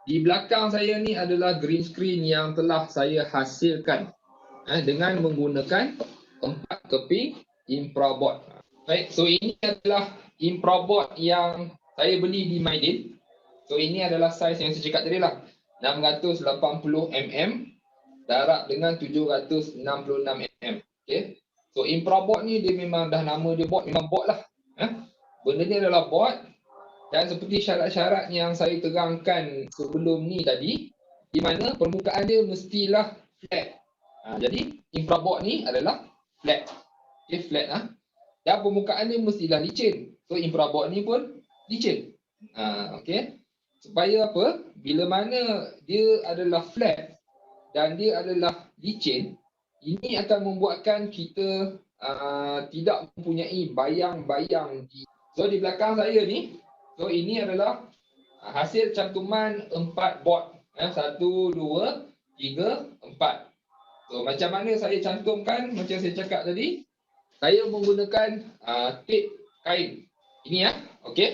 di belakang saya ni adalah green screen yang telah saya hasilkan dengan menggunakan 4 keping infraboard. Baik, so ini adalah infraboard yang saya beli di Mydin. So ini adalah saiz yang saya cakap tadi lah, 680 mm darab dengan 766 mm. Okay. So infraboard ni dia memang dah nama dia board, memang board lah. Benda ni adalah board. Dan seperti syarat-syarat yang saya terangkan sebelum ni tadi, di mana permukaan dia mestilah flat. Jadi infraboard ni adalah flat. Okay, flat lah. Dan permukaan dia mestilah licin. So infraboard ni pun licin. Okay. Supaya apa? Bila mana dia adalah flat dan dia adalah licin, ini akan membuatkan kita tidak mempunyai bayang-bayang. So di belakang saya ni, so ini adalah hasil cantuman 4 board. 1, 2, 3, 4. So macam mana saya cantumkan, macam saya cakap tadi, saya menggunakan tape kain. Ini okey.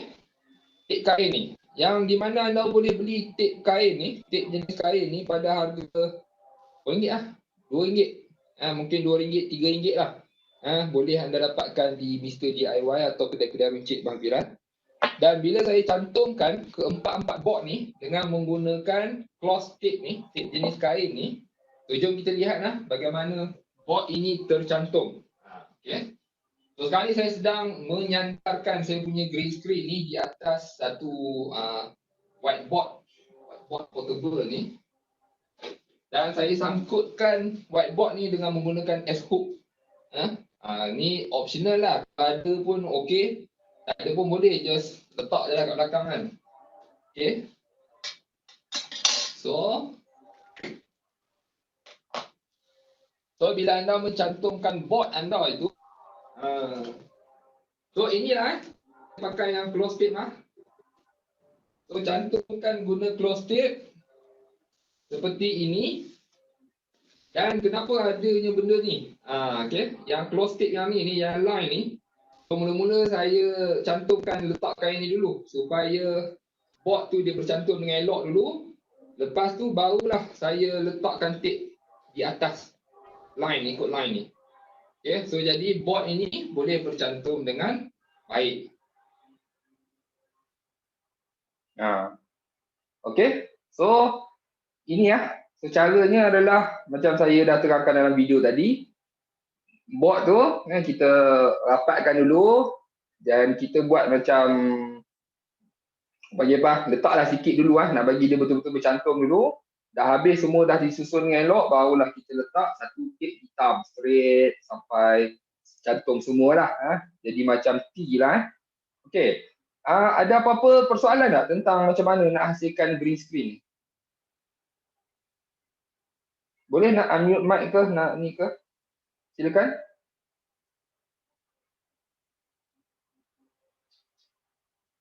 Tape kain ni. Yang di mana anda boleh beli tape kain ni, tape jenis kain ni pada harga RM1 RM2. Mungkin RM2, RM3 lah. Boleh anda dapatkan di Mr. DIY atau kedai-kedai runcit Bang Firan. Dan bila saya cantumkan ke 4 board ni dengan menggunakan cloth tape ni, tape jenis kain ni, so jom kita lihat bagaimana board ini tercantum. Okay. So sekarang ni saya sedang menyantarkan saya punya green screen ni di atas satu whiteboard portable ni. Dan saya sangkutkan whiteboard ni dengan menggunakan S-hook. Ni optional lah. Ada pun okey. Tak ada pun boleh, just letak je lah kat belakang kan. Okay. So bila anda mencantumkan board anda itu, so inilah pakai yang close tape So cantumkan guna close tape seperti ini. Dan kenapa adanya benda ni? Okay. Yang close tape yang ni yang line ni. So, mula-mula saya cantumkan letak kain ni dulu supaya board tu dia bercantum dengan elok dulu. Lepas tu barulah saya letakkan tape di atas line ni, ikut line ni. Okay, so jadi board ini boleh bercantum dengan baik. Okay, so ini so caranya adalah macam saya dah terangkan dalam video tadi. Board tu kita rapatkan dulu dan kita buat macam letaklah sikit dulu nak bagi dia betul-betul bercantum dulu. Dah habis semua dah disusun dengan elok, barulah kita letak satu tape hitam straight sampai cantum semualah. Jadi macam T lah. Okey. Ada apa-apa persoalan tak tentang macam mana nak hasilkan green screen? Boleh nak unmute mic ke, nak ni ke? Silakan.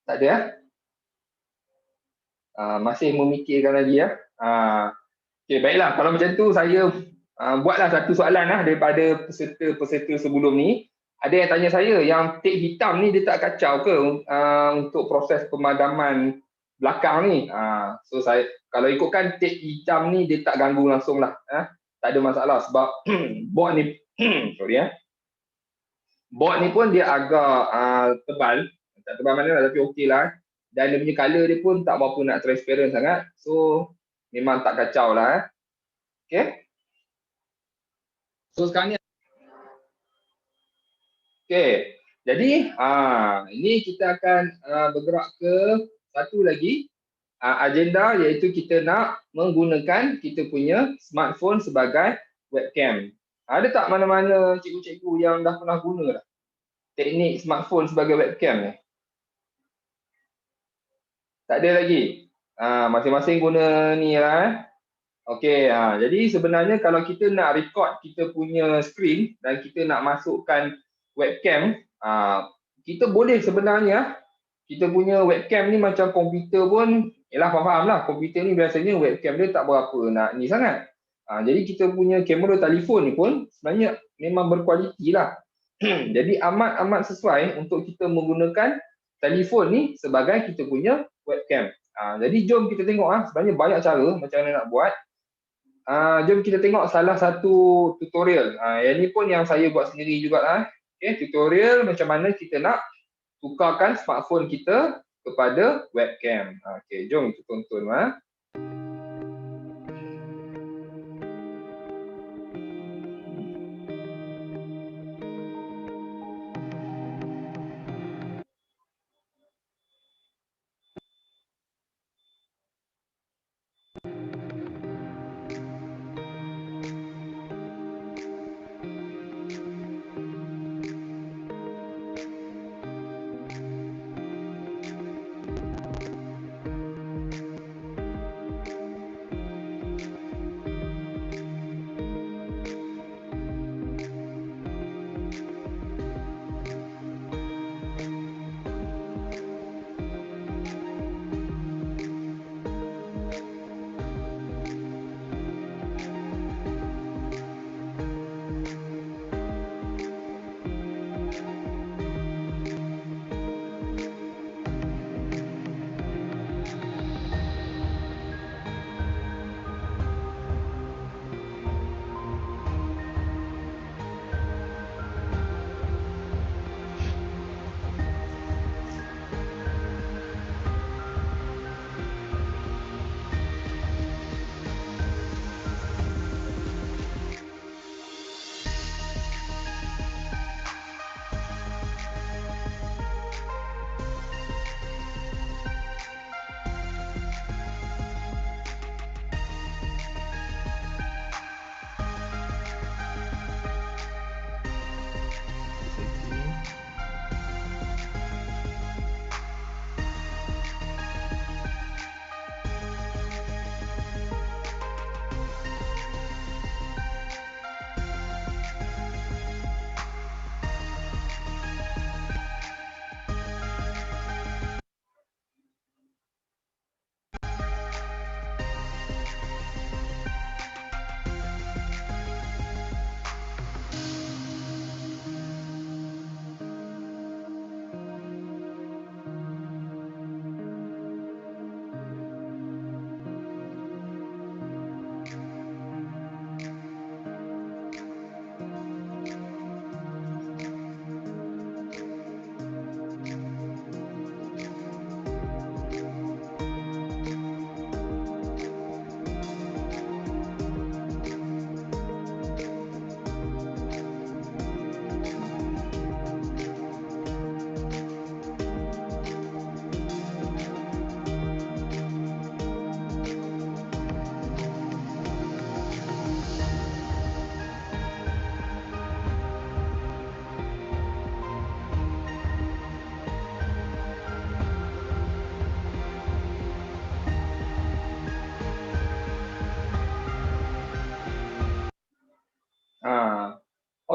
Tak ada ya? Masih memikirkan lagi ya. Okey, baiklah. Kalau macam tu saya buatlah satu soalan daripada peserta-peserta sebelum ni. Ada yang tanya saya, yang tip hitam ni dia tak kacau ke untuk proses pemadaman belakang ni? So saya, kalau ikutkan tip hitam ni dia tak ganggu langsung lah. Tak ada masalah sebab board ni, sorry board ni pun dia agak tebal. Tak tebal mana lah, tapi okey lah. Dan dia punya colour dia pun tak berapa nak transparent sangat. So memang tak kacau lah. Okay. So sekarang ni, okay. Jadi ini kita akan bergerak ke satu lagi agenda, iaitu kita nak menggunakan kita punya smartphone sebagai webcam. Ada tak mana-mana cikgu-cikgu yang dah pernah guna dah teknik smartphone sebagai webcam ni? Tak ada lagi. Masing-masing guna ni lah. Okey, jadi sebenarnya kalau kita nak record kita punya screen dan kita nak masukkan webcam, kita boleh sebenarnya, kita punya webcam ni macam komputer pun, faham lah, komputer ni biasanya webcam dia tak berapa nak ni sangat. Jadi kita punya kamera telefon ni pun sebenarnya memang berkualiti lah. Jadi amat-amat sesuai untuk kita menggunakan telefon ni sebagai kita punya webcam. Jadi jom kita tengok sebenarnya banyak cara macam mana nak buat. Jom kita tengok salah satu tutorial. Yang ni pun yang saya buat sendiri juga. Okay, tutorial macam mana kita nak tukarkan smartphone kita kepada webcam. Okay, jom kita tonton.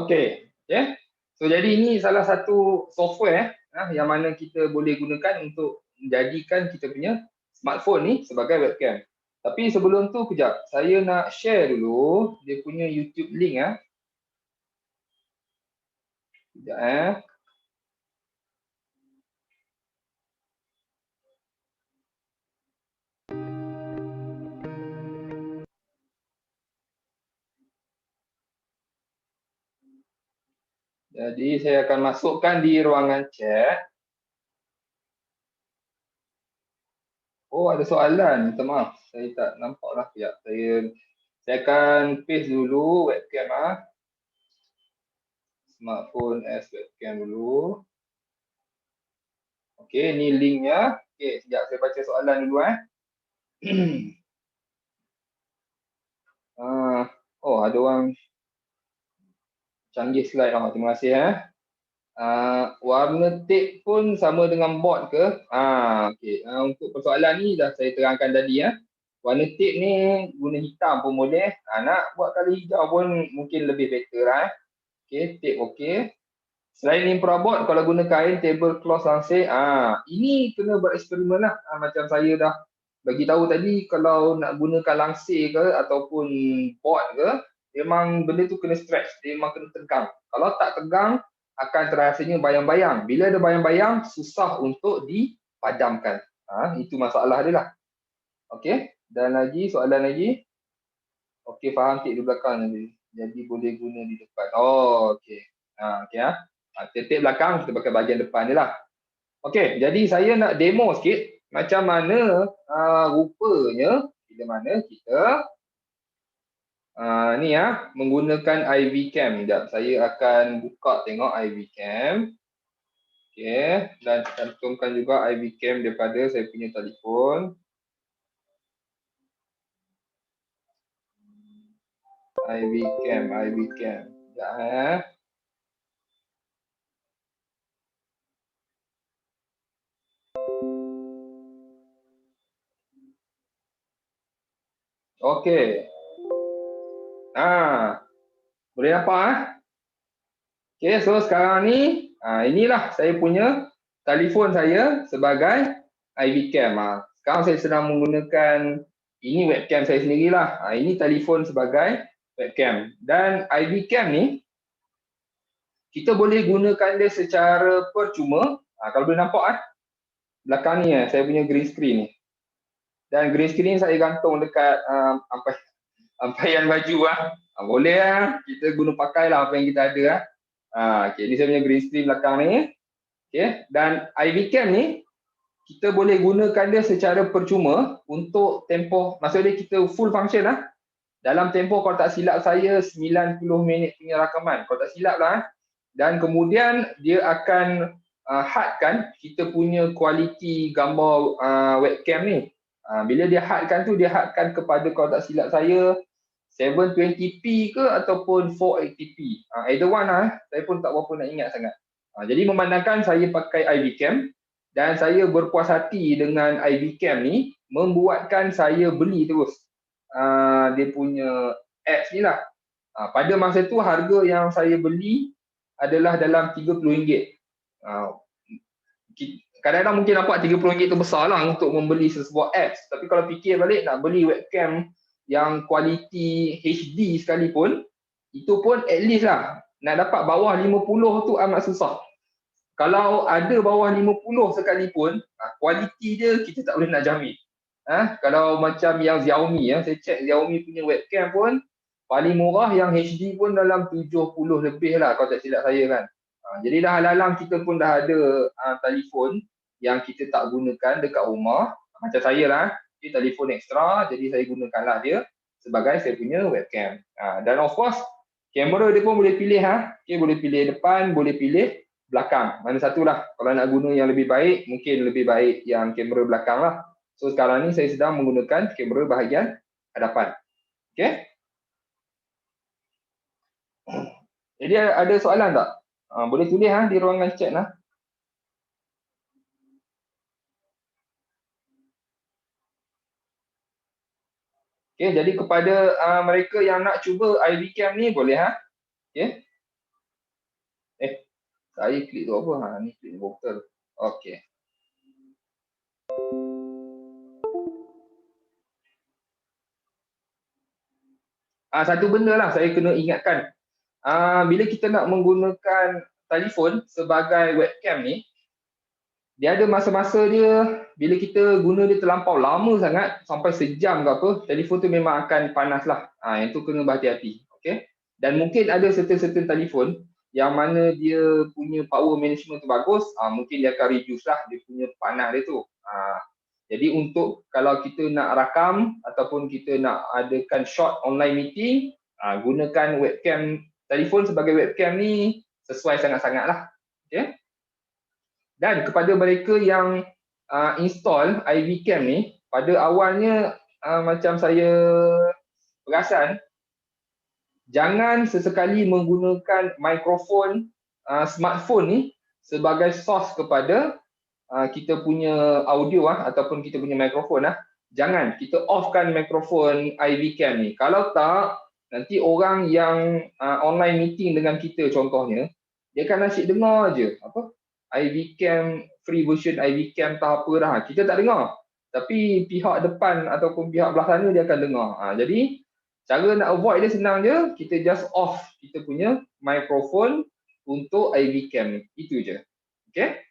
Okey. Okay. So jadi ini salah satu software yang mana kita boleh gunakan untuk menjadikan kita punya smartphone ni sebagai webcam. Tapi sebelum tu kejap, saya nak share dulu dia punya YouTube link Kejap Jadi saya akan masukkan di ruangan chat. Oh, ada soalan. Minta maaf. Saya tak nampak lah. Sekejap. Saya akan paste dulu webcam Smartphone as webcam dulu. Okey, ni linknya. Okey, sekejap saya baca soalan dulu oh, ada orang canggih slide. Terima kasih warna tape pun sama dengan board ke? Okey. Untuk persoalan ni dah saya terangkan tadi Warna tape ni guna hitam pun boleh. Nak buat colour hijau pun mungkin lebih better Okey, tape okey. Selain infraboard, kalau guna kain, tablecloth langsir, ini kena bereksperimen lah. Macam saya dah bagi tahu tadi, kalau nak gunakan langsir ke ataupun board ke, memang benda tu kena stretch, dia memang kena tegang. Kalau tak tegang, akan terasanya bayang-bayang. Bila ada bayang-bayang, susah untuk dipadamkan. Itu masalah dia lah. Okey, dan lagi, soalan lagi. Okey, faham tip di belakang tadi. Jadi boleh guna di depan. Oh, okey. Okey Tip belakang, kita pakai bahagian depan je lah. Okey, jadi saya nak demo sikit macam mana rupanya bila mana kita ni menggunakan IV cam. Sekejap, saya akan buka tengok IV cam. Okey, dan cantumkan juga IV cam daripada saya punya telefon. IV cam. Sekejap Okey. Boleh nampak Okey, so sekarang ni inilah saya punya telefon saya sebagai IV cam. Sekarang saya sedang menggunakan ini webcam saya sendirilah. Ini telefon sebagai webcam. Dan IV cam ni kita boleh gunakan dia secara percuma. Kalau boleh nampak belakang ni saya punya green screen ni. Dan green screen saya gantung dekat ampaian baju boleh kita guna pakailah apa yang kita ada okey, ni saya punya green screen belakang ni. Okey, dan IV cam ni kita boleh gunakan dia secara percuma untuk tempoh, maksudnya kita full function dalam tempoh kalau tak silap saya 90 minit punya rakaman, kalau tak silap dan kemudian dia akan hadkan kita punya kualiti gambar webcam ni. Bila dia hadkan tu, dia hadkan kepada kalau tak silap saya 720p ke ataupun 480p. Either one saya pun tak berapa nak ingat sangat. Jadi memandangkan saya pakai IV cam dan saya berpuas hati dengan IV cam ni, membuatkan saya beli terus dia punya apps ni lah. Pada masa tu harga yang saya beli adalah dalam RM30. Kadang-kadang mungkin nampak RM30 tu besar lah untuk membeli sebuah apps. Tapi kalau fikir balik nak beli webcam yang kualiti HD sekalipun, itu pun at least nak dapat bawah 50 tu amat susah. Kalau ada bawah 50 sekalipun, kualiti dia kita tak boleh nak jamin. Kalau macam yang Xiaomi saya check Xiaomi punya webcam pun paling murah yang HD pun dalam 70 lebih lah kalau tak silap saya kan. Jadi dah halang kita pun dah ada telefon yang kita tak gunakan dekat rumah. Macam saya telefon ekstra, jadi saya gunakanlah dia sebagai saya punya webcam. Dan of course, kamera dia pun boleh pilih boleh pilih depan, boleh pilih belakang. Mana satulah. Kalau nak guna yang lebih baik, mungkin lebih baik yang kamera belakang lah. So sekarang ni saya sedang menggunakan kamera bahagian hadapan. Okey? Jadi ada soalan tak? Boleh tulis di ruangan chat Okey, jadi kepada mereka yang nak cuba IV cam ni boleh Okey. Saya klik tu apa? Ni klik betul. Okey. Satu benda lah saya kena ingatkan. Bila kita nak menggunakan telefon sebagai webcam ni, dia ada masa-masa dia bila kita guna dia terlampau lama sangat sampai sejam ke apa, telefon tu memang akan panas lah. Yang tu kena berhati-hati. Okay? Dan mungkin ada certain telefon yang mana dia punya power management tu bagus, mungkin dia akan reduce lah dia punya panas dia tu. Jadi untuk kalau kita nak rakam ataupun kita nak adakan short online meeting, gunakan webcam telefon sebagai webcam ni sesuai sangat-sangat lah. Okay? Dan kepada mereka yang install IV Cam ni, pada awalnya macam saya perasan, jangan sesekali menggunakan mikrofon smartphone ni sebagai source kepada kita punya audio ataupun kita punya mikrofon. Jangan, kita offkan mikrofon IV Cam ni. Kalau tak, nanti orang yang online meeting dengan kita contohnya, dia akan asyik dengar je apa IV Cam, free version IV Cam tak apa dah. Kita tak dengar. Tapi pihak depan ataupun pihak belah sana dia akan dengar. Jadi cara nak avoid dia senang je, kita just off kita punya mikrofon untuk IV Cam ni. Itu je. Okay?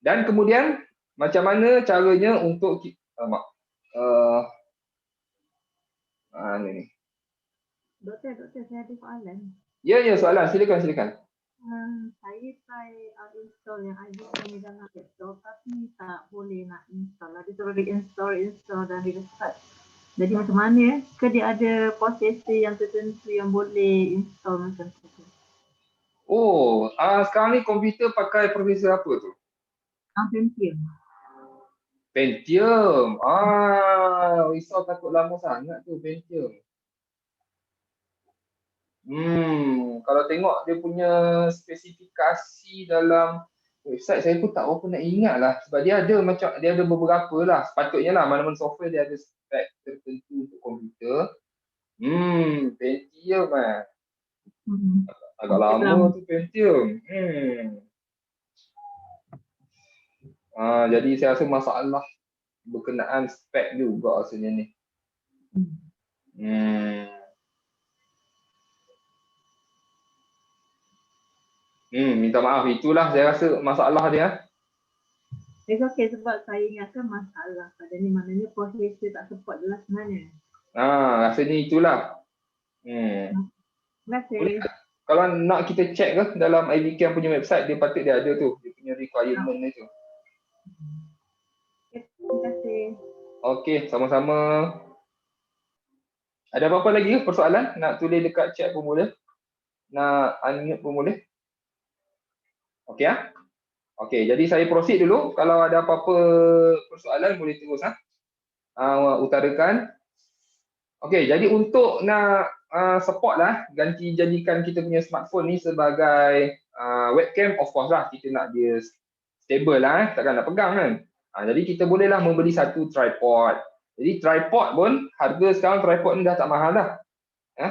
Dan kemudian macam mana caranya untuk ni ni. Doktor, saya ada soalan. Ya, soalan. Silakan. Saya try install yang IBCam ni dalam laptop tapi tak boleh nak install. Dia suruh reinstall dan restart. Jadi macam mana? Ke dia ada prosesor yang tertentu yang boleh install macam tu? Sekarang ni komputer pakai prosesor apa tu? Pentium. Risau takut lama sangat tu Pentium. Kalau tengok dia punya spesifikasi dalam website, saya pun tak berapa nak ingat lah. Sebab dia ada beberapa lah. Sepatutnya lah mana-mana software dia ada spek tertentu untuk komputer. Pentium lah. Agak lama tu Pentium. Jadi saya rasa masalah berkenaan spek juga rasanya ni. Minta maaf, itulah saya rasa masalah dia. It's okay sebab saya ingatkan masalah pada ni maknanya prosesor tak support adalah sebenarnya. Rasanya itulah. Boleh, kalau nak kita check ke dalam IBCam punya website, dia patut dia ada tu, dia punya requirement dia tu. Terima kasih. Okey, sama-sama. Ada apa-apa lagi persoalan? Nak tulis dekat chat pun boleh. Nak unmute pun boleh. Okey Okey, jadi saya proceed dulu. Kalau ada apa-apa persoalan boleh terus utarakan. Okey, jadi untuk nak support lah jadikan kita punya smartphone ni sebagai webcam, of course lah kita nak dia stable lah, takkan nak pegang kan. Jadi kita bolehlah membeli satu tripod. Jadi tripod pun harga sekarang tripod ni dah tak mahal dah.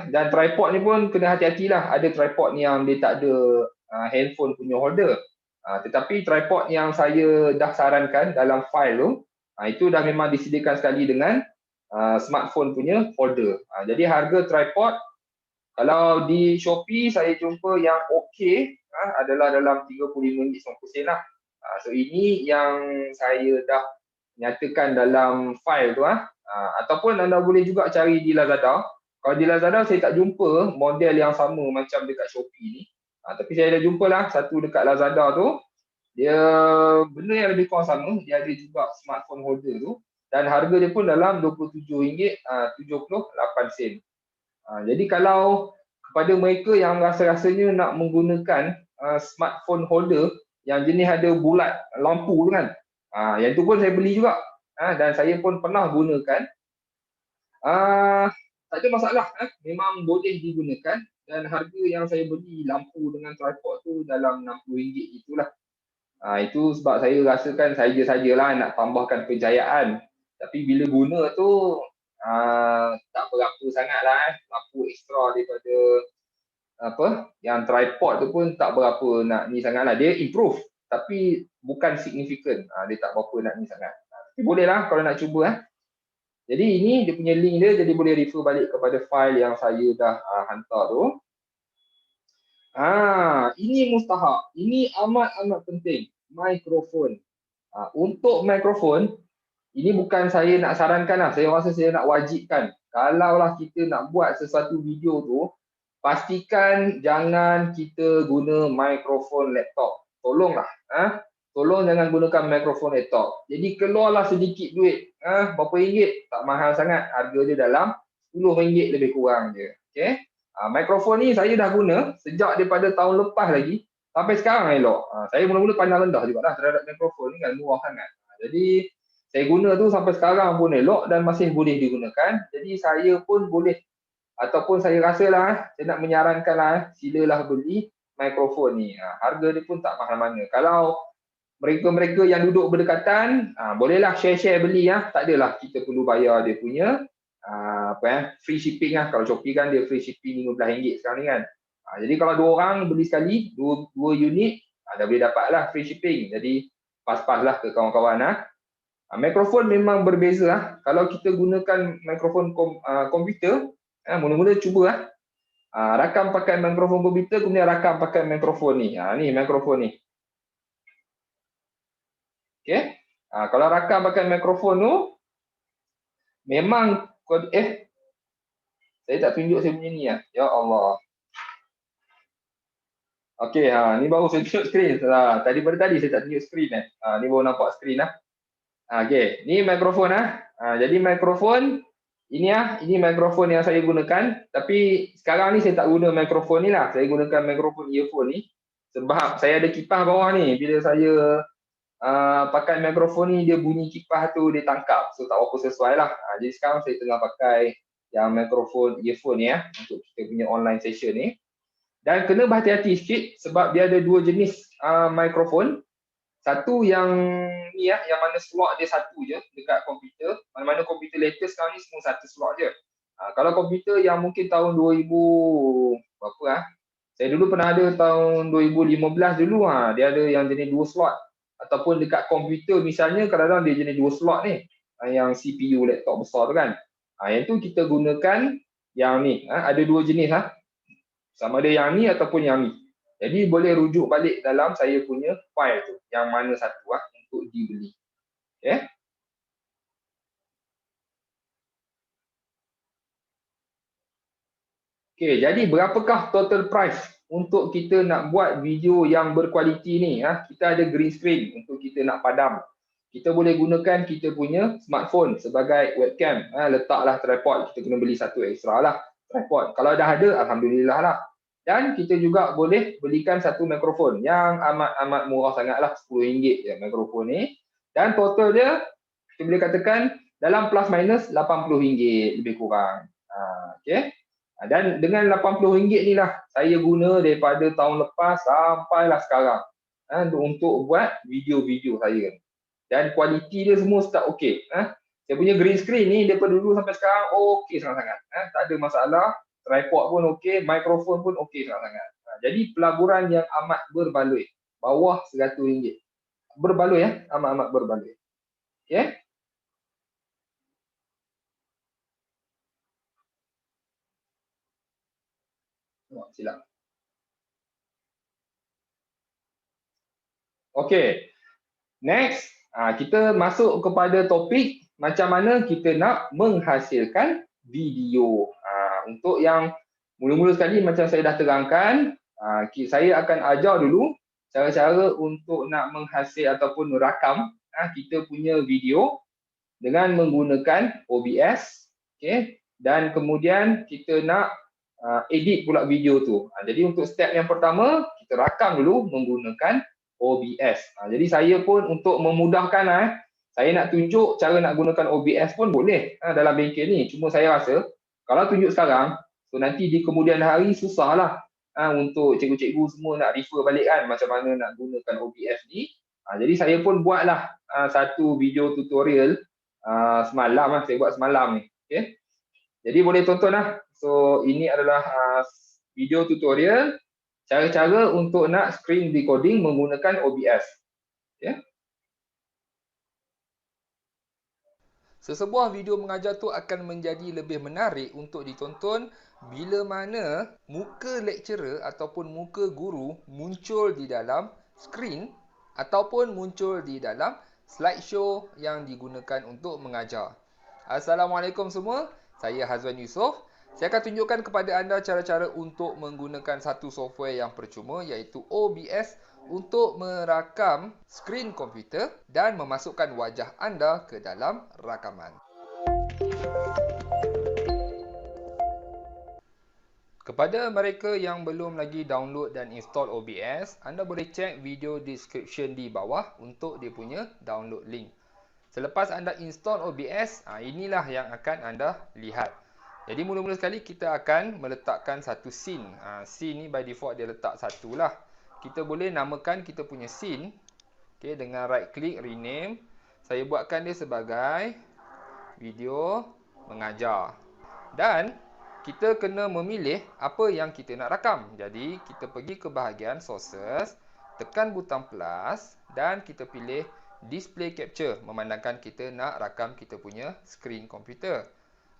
Dan tripod ni pun kena hati-hatilah. Ada tripod ni yang dia tak ada handphone punya holder. Tetapi tripod yang saya dah sarankan dalam file tu, itu dah memang disediakan sekali dengan smartphone punya holder. Jadi harga tripod kalau di Shopee saya jumpa yang okey adalah dalam RM35.90 lah. So ini yang saya dah nyatakan dalam file tu ataupun anda boleh juga cari di Lazada. Kalau di Lazada saya tak jumpa model yang sama macam dekat Shopee ni. Tapi saya dah jumpa lah satu dekat Lazada tu. Dia benda yang lebih kurang sama, dia ada juga smartphone holder tu dan harga dia pun dalam RM27.78. Jadi kalau kepada mereka yang rasa-rasanya nak menggunakan smartphone holder yang jenis ada bulat lampu tu kan, yang tu pun saya beli juga dan saya pun pernah gunakan. Tak ada masalah, memang boleh digunakan dan harga yang saya beli lampu dengan tripod tu dalam RM60 itulah. Itu sebab saya rasakan saja-sajalah nak tambahkan kejayaan. Tapi bila guna tu tak berapa sangat lah lampu ekstra daripada yang tripod tu pun tak berapa nak ni sangat lah. Dia improve tapi bukan significant. Dia tak berapa nak ni sangat. Boleh lah kalau nak cuba. Jadi ini dia punya link dia, jadi boleh refer balik kepada file yang saya dah hantar tu. Ini mustahak. Ini amat-amat penting. Mikrofon. Untuk mikrofon, ini bukan saya nak sarankan lah. Saya rasa saya nak wajibkan. Kalaulah kita nak buat sesuatu video tu, pastikan jangan kita guna mikrofon laptop. Tolonglah. Tolong jangan gunakan mikrofon laptop. Jadi keluarlah sedikit duit. Berapa ringgit? Tak mahal sangat. Harga dia dalam RM10 lebih kurang je. Okay? Mikrofon ni saya dah guna sejak daripada tahun lepas lagi. Sampai sekarang elok. Saya mula-mula pandang rendah jugalah terhadap mikrofon ni kan murah sangat. Jadi saya guna tu sampai sekarang pun elok dan masih boleh digunakan. Jadi saya pun boleh ataupun saya rasalah saya nak menyarankan lah silalah beli mikrofon ni. Harga dia pun tak mahal mana. Kalau mereka-mereka yang duduk berdekatan, bolehlah share-share beli ya. Tak adalah kita perlu bayar dia punya free shipping lah. Kalau Shopee kan dia free shipping RM15 sekarang ni kan. Jadi kalau 2 orang beli sekali, 2 unit, dah boleh dapat lah free shipping. Jadi pas-pas lah ke kawan-kawan. Mikrofon memang berbeza lah. Kalau kita gunakan mikrofon komputer, mula-mula cuba lah. Rakam pakai mikrofon komputer, kemudian rakam pakai mikrofon ni. Ni mikrofon ni. Okay. Kalau rakam pakai mikrofon tu, memang saya tak tunjuk saya punya ni lah. Ya Allah. Okey, ni baru saya tunjuk skrin. Pada tadi saya tak tunjuk skrin ni baru nampak skrin lah. Okey, ni mikrofon jadi mikrofon ini mikrofon yang saya gunakan, tapi sekarang ni saya tak guna mikrofon ni lah. Saya gunakan mikrofon earphone ni sebab saya ada kipas bawah ni. Bila saya pakai mikrofon ni dia bunyi kipas tu dia tangkap. So tak apa sesuai lah. Jadi sekarang saya tengah pakai yang mikrofon earphone ni untuk kita punya online session ni. Dan kena berhati-hati sikit sebab dia ada 2 jenis mikrofon. Satu yang ni yang mana slot dia satu je dekat komputer. Mana-mana komputer latest sekarang ni semua satu slot je. Kalau komputer yang mungkin tahun 2000 berapa saya dulu pernah ada tahun 2015 dulu dia ada yang jenis 2 slot. Ataupun dekat komputer misalnya kadang-kadang dia jenis 2 slot ni. Yang CPU laptop besar tu kan. Yang tu kita gunakan yang ni. Ada 2 jenis sama ada yang ni ataupun yang ni. Jadi boleh rujuk balik dalam saya punya file tu. Yang mana satu untuk dibeli. Okay. Okay, jadi berapakah total price untuk kita nak buat video yang berkualiti ni? Kita ada green screen untuk kita nak padam. Kita boleh gunakan kita punya smartphone sebagai webcam. Letaklah tripod. Kita kena beli satu ekstra lah. Tripod. Kalau dah ada, alhamdulillah lah. Dan kita juga boleh belikan satu mikrofon yang amat-amat murah sangat lah. RM10 je mikrofon ni. Dan total dia, kita boleh katakan dalam plus minus RM80 lebih kurang. Okay. Dan dengan RM80 ni lah, saya guna daripada tahun lepas sampailah sekarang. Untuk buat video-video saya. Dan kualiti dia semua start okey. Saya punya green screen ni daripada dulu sampai sekarang okey sangat-sangat. Tak ada masalah. Tripod pun okey, mikrofon pun okey sangat-sangat. Jadi pelaburan yang amat berbaloi. Bawah RM100. Berbaloi amat-amat berbaloi. Okey. Silap. Okey. Next, kita masuk kepada topik macam mana kita nak menghasilkan video. Untuk yang mula-mula sekali macam saya dah terangkan, saya akan ajar dulu cara-cara untuk nak menghasil ataupun merakam kita punya video dengan menggunakan OBS. Okay? Dan kemudian kita nak edit pula video tu. Jadi untuk step yang pertama, kita rakam dulu menggunakan OBS. Jadi saya pun untuk memudahkan saya nak tunjuk cara nak gunakan OBS pun boleh dalam bengkel ni. Cuma saya rasa kalau tunjuk sekarang, so nanti di kemudian hari susahlah untuk cikgu-cikgu semua nak refer balik kan macam mana nak gunakan OBS ni. Jadi saya pun buatlah satu video tutorial semalam saya buat semalam ni. Okay? Jadi boleh tonton So ini adalah video tutorial cara-cara untuk nak screen recording menggunakan OBS. Ya. Sesebuah video mengajar tu akan menjadi lebih menarik untuk ditonton bila mana muka lecturer ataupun muka guru muncul di dalam skrin ataupun muncul di dalam slideshow yang digunakan untuk mengajar. Assalamualaikum semua, saya Hazwan Yusof. Saya akan tunjukkan kepada anda cara-cara untuk menggunakan satu software yang percuma iaitu OBS untuk merakam skrin komputer dan memasukkan wajah anda ke dalam rakaman. Kepada mereka yang belum lagi download dan install OBS, anda boleh cek video description di bawah untuk dia punya download link. Selepas anda install OBS, inilah yang akan anda lihat. Jadi mula-mula sekali kita akan meletakkan satu scene. Scene ni by default dia letak satu lah. Kita boleh namakan kita punya scene. Okay, dengan right click, rename. Saya buatkan dia sebagai video mengajar. Dan kita kena memilih apa yang kita nak rakam. Jadi kita pergi ke bahagian sources, tekan butang plus dan kita pilih display capture memandangkan kita nak rakam kita punya skrin komputer.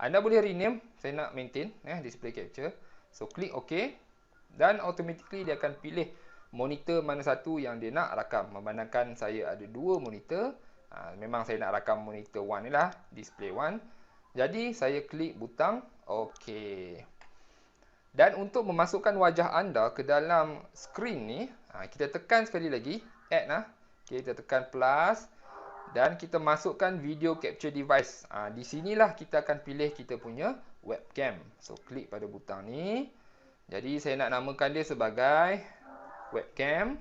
Anda boleh rename, saya nak maintain display capture. So klik OK dan automatically dia akan pilih monitor mana satu yang dia nak rakam. Memandangkan saya ada dua monitor, memang saya nak rakam monitor 1 ni lah, display 1. Jadi saya klik butang OK. Dan untuk memasukkan wajah anda ke dalam skrin ni, kita tekan sekali lagi add lah. Okay, kita tekan plus dan kita masukkan video capture device. Di sinilah kita akan pilih kita punya webcam. So klik pada butang ni. Jadi saya nak namakan dia sebagai webcam.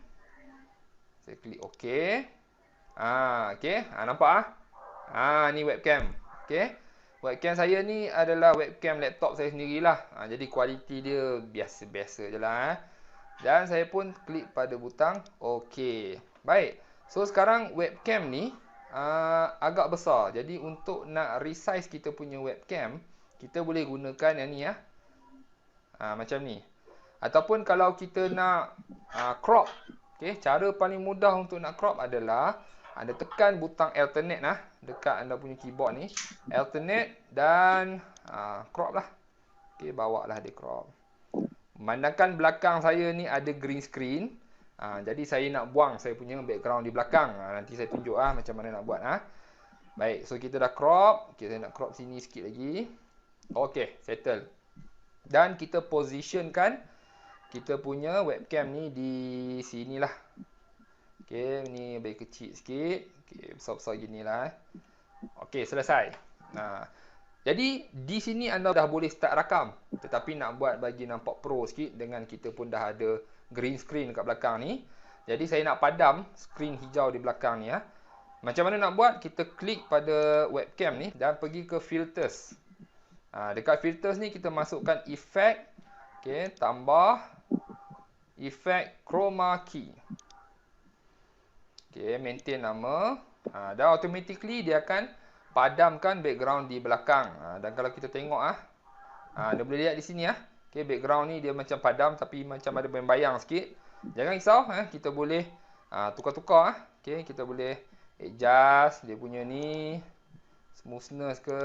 Saya klik OK. Okay, nampak ni webcam. Okay. Webcam saya ni adalah webcam laptop saya sendirilah. Jadi kualiti dia biasa-biasa je lah. Dan saya pun klik pada butang OK. Baik. So sekarang webcam ni agak besar. Jadi untuk nak resize kita punya webcam, kita boleh gunakan yang ni macam ni. Ataupun kalau kita nak crop, okay, cara paling mudah untuk nak crop adalah anda tekan butang alternate dekat anda punya keyboard ni, alternate dan crop lah. Okay, bawa lah dia crop. Memandangkan belakang saya ni ada green screen. Jadi saya nak buang saya punya background di belakang. Nanti saya tunjuk macam mana nak buat. Baik, so kita dah crop. Okay, saya nak crop sini sikit lagi. Okay, settle. Dan kita positionkan kita punya webcam ni di sini lah. Okay, ni lebih kecil sikit. Okay, besar-besar gini lah. Okay, selesai. Jadi di sini anda dah boleh start rakam. Tetapi nak buat bagi nampak pro sikit dengan kita pun dah ada green screen kat belakang ni. Jadi saya nak padam skrin hijau di belakang ni. Macam mana nak buat? Kita klik pada webcam ni dan pergi ke filters. Dekat filters ni kita masukkan effect. Okay, tambah effect chroma key. Okay, maintain nama. Dan automatically dia akan padamkan background di belakang. Dan kalau kita tengok anda boleh lihat di sini okay, background ni dia macam padam tapi macam ada bayang-bayang sikit. Jangan risau, kita boleh tukar-tukar. Okay, kita boleh adjust dia punya ni smoothness ke.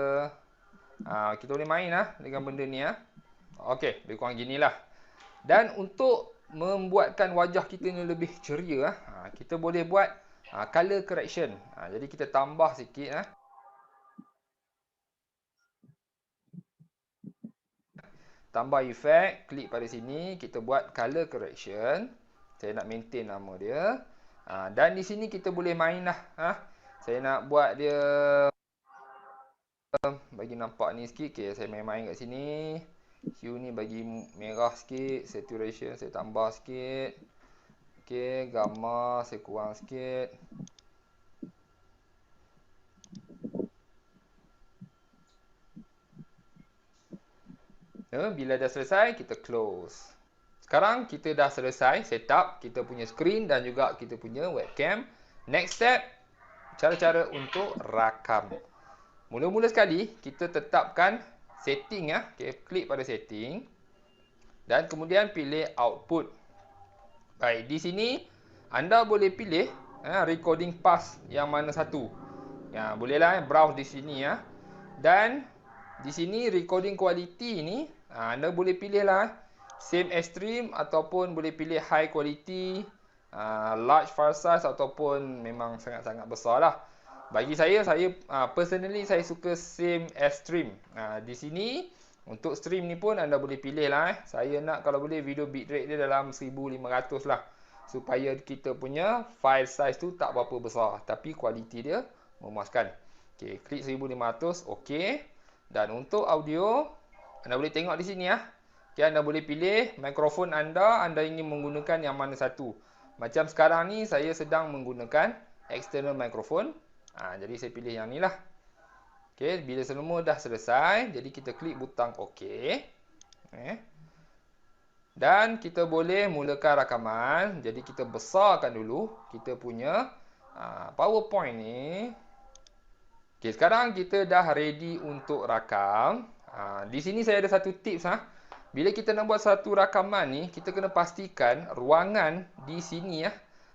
Kita boleh main dengan benda ni Okey, lebih kurang ginilah. Dan untuk membuatkan wajah kita ni lebih ceria, kita boleh buat color correction. Jadi kita tambah sikit tambah effect, klik pada sini, kita buat color correction. Saya nak maintain nama dia. Dan di sini kita boleh main Saya nak buat dia bagi nampak ni sikit. Okay, saya main-main kat sini. Hue ni bagi merah sikit, saturation saya tambah sikit. Okay, gamma saya kurang sikit. Bila dah selesai, kita close. Sekarang kita dah selesai setup kita punya screen dan juga kita punya webcam. Next step, cara-cara untuk rakam. Mula-mula sekali, kita tetapkan setting Okay, klik pada setting. Dan kemudian pilih output. Baik, di sini anda boleh pilih recording path yang mana satu. Ya, bolehlah browse di sini ya. Dan di sini recording quality ni anda boleh pilihlah same extreme ataupun boleh pilih high quality, large file size ataupun memang sangat-sangat besar lah. Bagi saya personally saya suka same extreme. Di sini untuk stream ni pun anda boleh pilih lah. Saya nak kalau boleh video bitrate dia dalam 1500 lah. Supaya kita punya file size tu tak berapa besar. Tapi kualiti dia memuaskan. Okay, klik 1500. Okay. Dan untuk audio, anda boleh tengok di sini ya. Okay, anda boleh pilih mikrofon anda ingin menggunakan yang mana satu. Macam sekarang ni saya sedang menggunakan external microphone. Jadi saya pilih yang ni lah. Okay, bila semua dah selesai, jadi kita klik butang OK. Dan kita boleh mulakan rakaman. Jadi kita besarkan dulu kita punya PowerPoint ni. Okay, sekarang kita dah ready untuk rakam. Di sini saya ada satu tips. Bila kita nak buat satu rakaman ni, kita kena pastikan ruangan di sini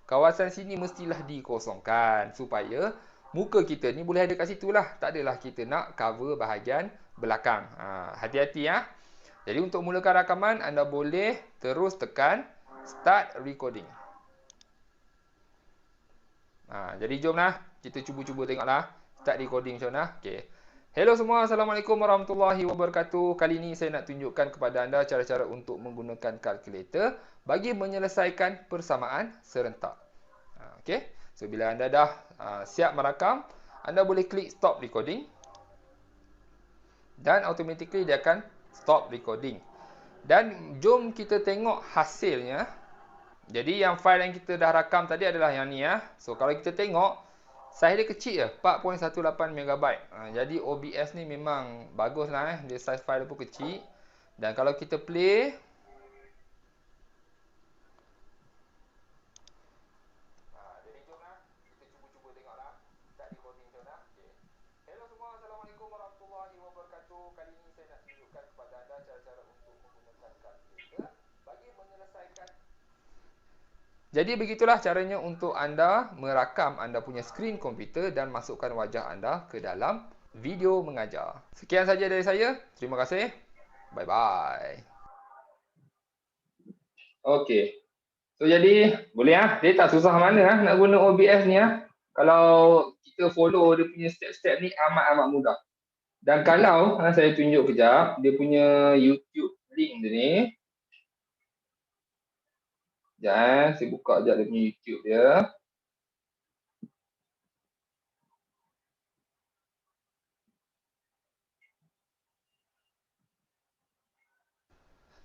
kawasan sini mestilah dikosongkan supaya muka kita ni boleh ada kat situ lah. Tak adalah kita nak cover bahagian belakang. Hati-hati ya. Jadi untuk mulakan rakaman, anda boleh terus tekan start recording. Jadi jomlah kita cuba-cuba tengoklah start recording macam mana. Okay. Hello semua, Assalamualaikum warahmatullahi wabarakatuh. Kali ini saya nak tunjukkan kepada anda cara-cara untuk menggunakan kalkulator bagi menyelesaikan persamaan serentak. Okay. So bila anda dah siap merakam, anda boleh klik stop recording. Dan automatically dia akan stop recording. Dan jom kita tengok hasilnya. Jadi yang file yang kita dah rakam tadi adalah yang ni ya. So kalau kita tengok, saiz dia kecil je, 4.18 MB. Jadi OBS ni memang bagus lah dia saiz file pun kecil. Dan kalau kita play, jadi jomlah kita cuba-cuba tengoklah start recording macam mana. Okay. Hello semua, Assalamualaikum warahmatullahi wabarakatuh. Kali ini saya nak tunjukkan kepada anda cara-cara untuk menggunakan kalkulator bagi menyelesaikan. Jadi begitulah caranya untuk anda merakam anda punya skrin komputer dan masukkan wajah anda ke dalam video mengajar. Sekian saja dari saya. Terima kasih. Bye-bye. Okey. So jadi boleh dia tak susah mana nak guna OBS ni Kalau kita follow dia punya step-step ni amat-amat mudah. Dan kalau saya tunjuk kejap dia punya YouTube link dia ni. Sekejap saya buka sekejap dia punya YouTube dia.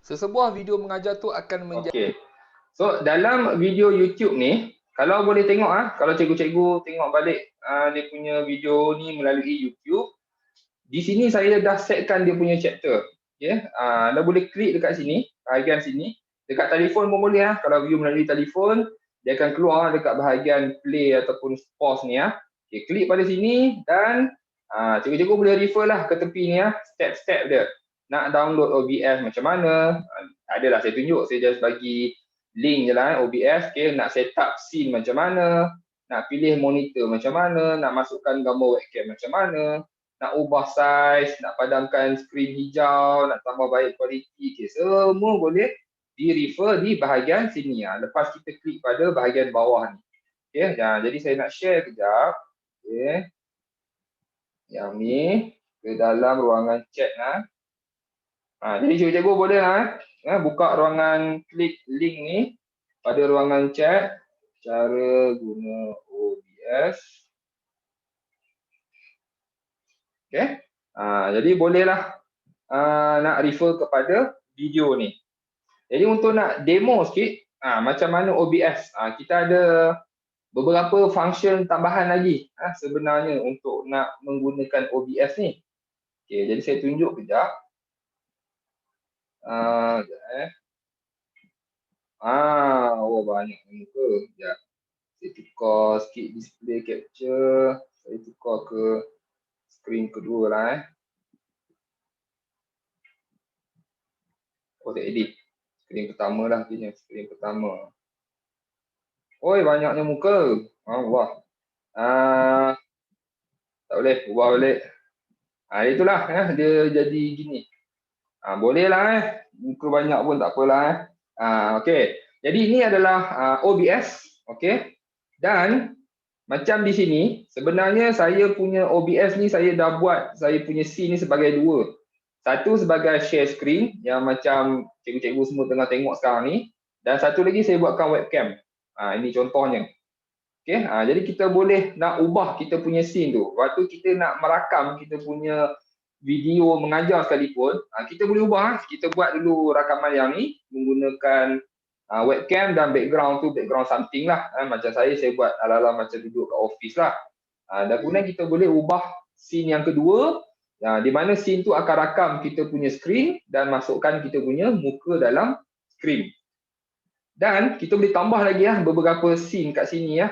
Sesebuah video mengajar tu akan menjadi... Okey. So dalam video YouTube ni, kalau boleh tengok kalau cikgu-cikgu tengok balik dia punya video ni melalui YouTube, di sini saya dah setkan dia punya chapter. Okey. Anda boleh klik dekat sini, bahagian sini. Dekat telefon pun boleh kalau view melalui telefon, dia akan keluar dekat bahagian play ataupun pause ni Okey, klik pada sini dan cikgu-cikgu boleh refer lah ke tepi ni step-step dia. Nak download OBS macam mana? Adalah saya tunjuk, saya just bagi link je lah OBS. Okay, nak set up scene macam mana? Nak pilih monitor macam mana? Nak masukkan gambar webcam macam mana? Nak ubah size, nak padamkan skrin hijau, nak tambah baik kualiti. Okay, semua boleh di-refer di bahagian sini lepas kita klik pada bahagian bawah ni. Okay, jadi saya nak share kejap. Okay. Yang ni ke dalam ruangan chat jadi cikgu-cikgu boleh buka ruangan, klik link ni pada ruangan chat, cara guna OBS. Okay. Jadi bolehlah nak refer kepada video ni. Jadi untuk nak demo sikit macam mana OBS, kita ada beberapa function tambahan lagi sebenarnya untuk nak menggunakan OBS ni. Okay, jadi saya tunjuk kejap. Banyak muka. Sekejap. Saya tukar sikit display capture. Saya tukar ke skrin kedua lah tak edit. Skrin pertama lah kini, skrin pertama. Oi, banyaknya muka. Allah. Tak boleh, ubah balik. Itulah dia jadi gini. Boleh lah muka banyak pun tak apalah okey. Jadi ini adalah OBS, okey. Dan macam di sini, sebenarnya saya punya OBS ni saya dah buat saya punya scene ni sebagai dua. Satu sebagai share screen yang macam cikgu-cikgu semua tengah tengok sekarang ni, dan satu lagi saya buatkan webcam. Ini contohnya. Okey, jadi kita boleh nak ubah kita punya scene tu. Waktu kita nak merakam kita punya video mengajar sekalipun, kita boleh ubah. Kita buat dulu rakaman yang ni menggunakan webcam dan background tu background something lah. Macam saya buat ala-ala macam duduk kat office lah. Dan kemudian kita boleh ubah scene yang kedua, di mana scene tu akan rakam kita punya screen dan masukkan kita punya muka dalam screen. Dan kita boleh tambah lagi beberapa scene kat sini .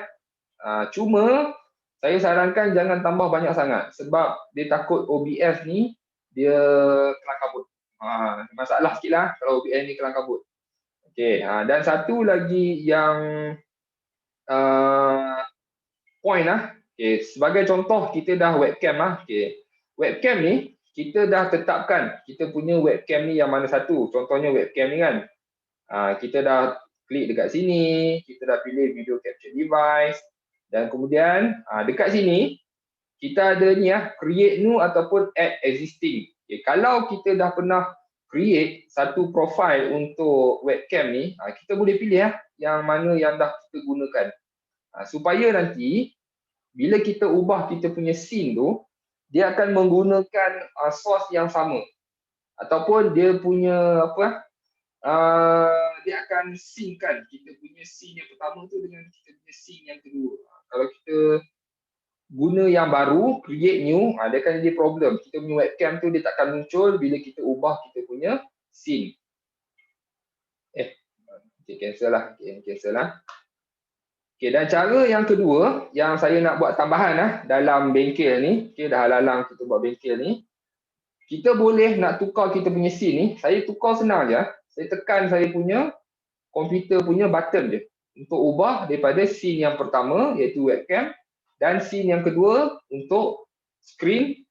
Cuma saya sarankan jangan tambah banyak sangat sebab dia takut OBS ni dia kelang kabut. Masalah sikit lah kalau OBS ni kelang kabut. Okey, dan satu lagi yang point okey, sebagai contoh kita dah webcam okey. Webcam ni kita dah tetapkan kita punya webcam ni yang mana satu. Contohnya webcam ni kan. Kita dah klik dekat sini, kita dah pilih video capture device. Dan kemudian dekat sini kita ada ni create new ataupun add existing. Okay, kalau kita dah pernah create satu profile untuk webcam ni, kita boleh pilih yang mana yang dah kita gunakan. Supaya nanti bila kita ubah kita punya scene tu, dia akan menggunakan source yang sama. Ataupun dia punya dia akan synckan kita punya scene yang pertama tu dengan kita punya scene yang kedua. Kalau kita guna yang baru, create new, dia akan jadi problem. Kita punya webcam tu dia takkan muncul bila kita ubah kita punya scene. Okay, cancel lah. Okay, dan cara yang kedua yang saya nak buat tambahan dalam bengkel ni, dah lalang kita buat bengkel ni, kita boleh nak tukar kita punya scene ni. Saya tukar senang je. Saya tekan saya punya komputer punya button je untuk ubah daripada scene yang pertama iaitu webcam dan scene yang kedua untuk screen,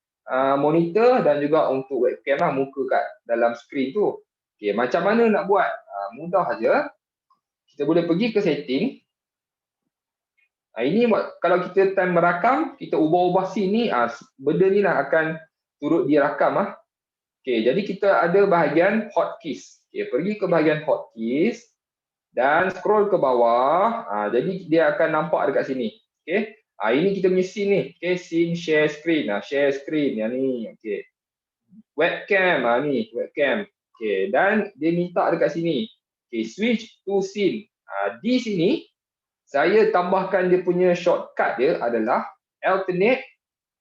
monitor dan juga untuk webcam muka kat dalam screen tu. Okay, macam mana nak buat? Mudah aja. Kita boleh pergi ke setting. Ini kalau kita time merakam, kita ubah-ubah scene ni, benda ni lah akan turut direkam. Okay, jadi kita ada bahagian hotkeys. Okay, pergi ke bahagian hotkeys dan scroll ke bawah. Jadi dia akan nampak dekat sini. Okay. Ini kita punya scene ni. Okay, scene share screen. Share screen yang ni. Okay. Webcam. Ni webcam. Okay, dan dia minta dekat sini. Okay, switch to scene. Di sini saya tambahkan dia punya shortcut dia adalah alternate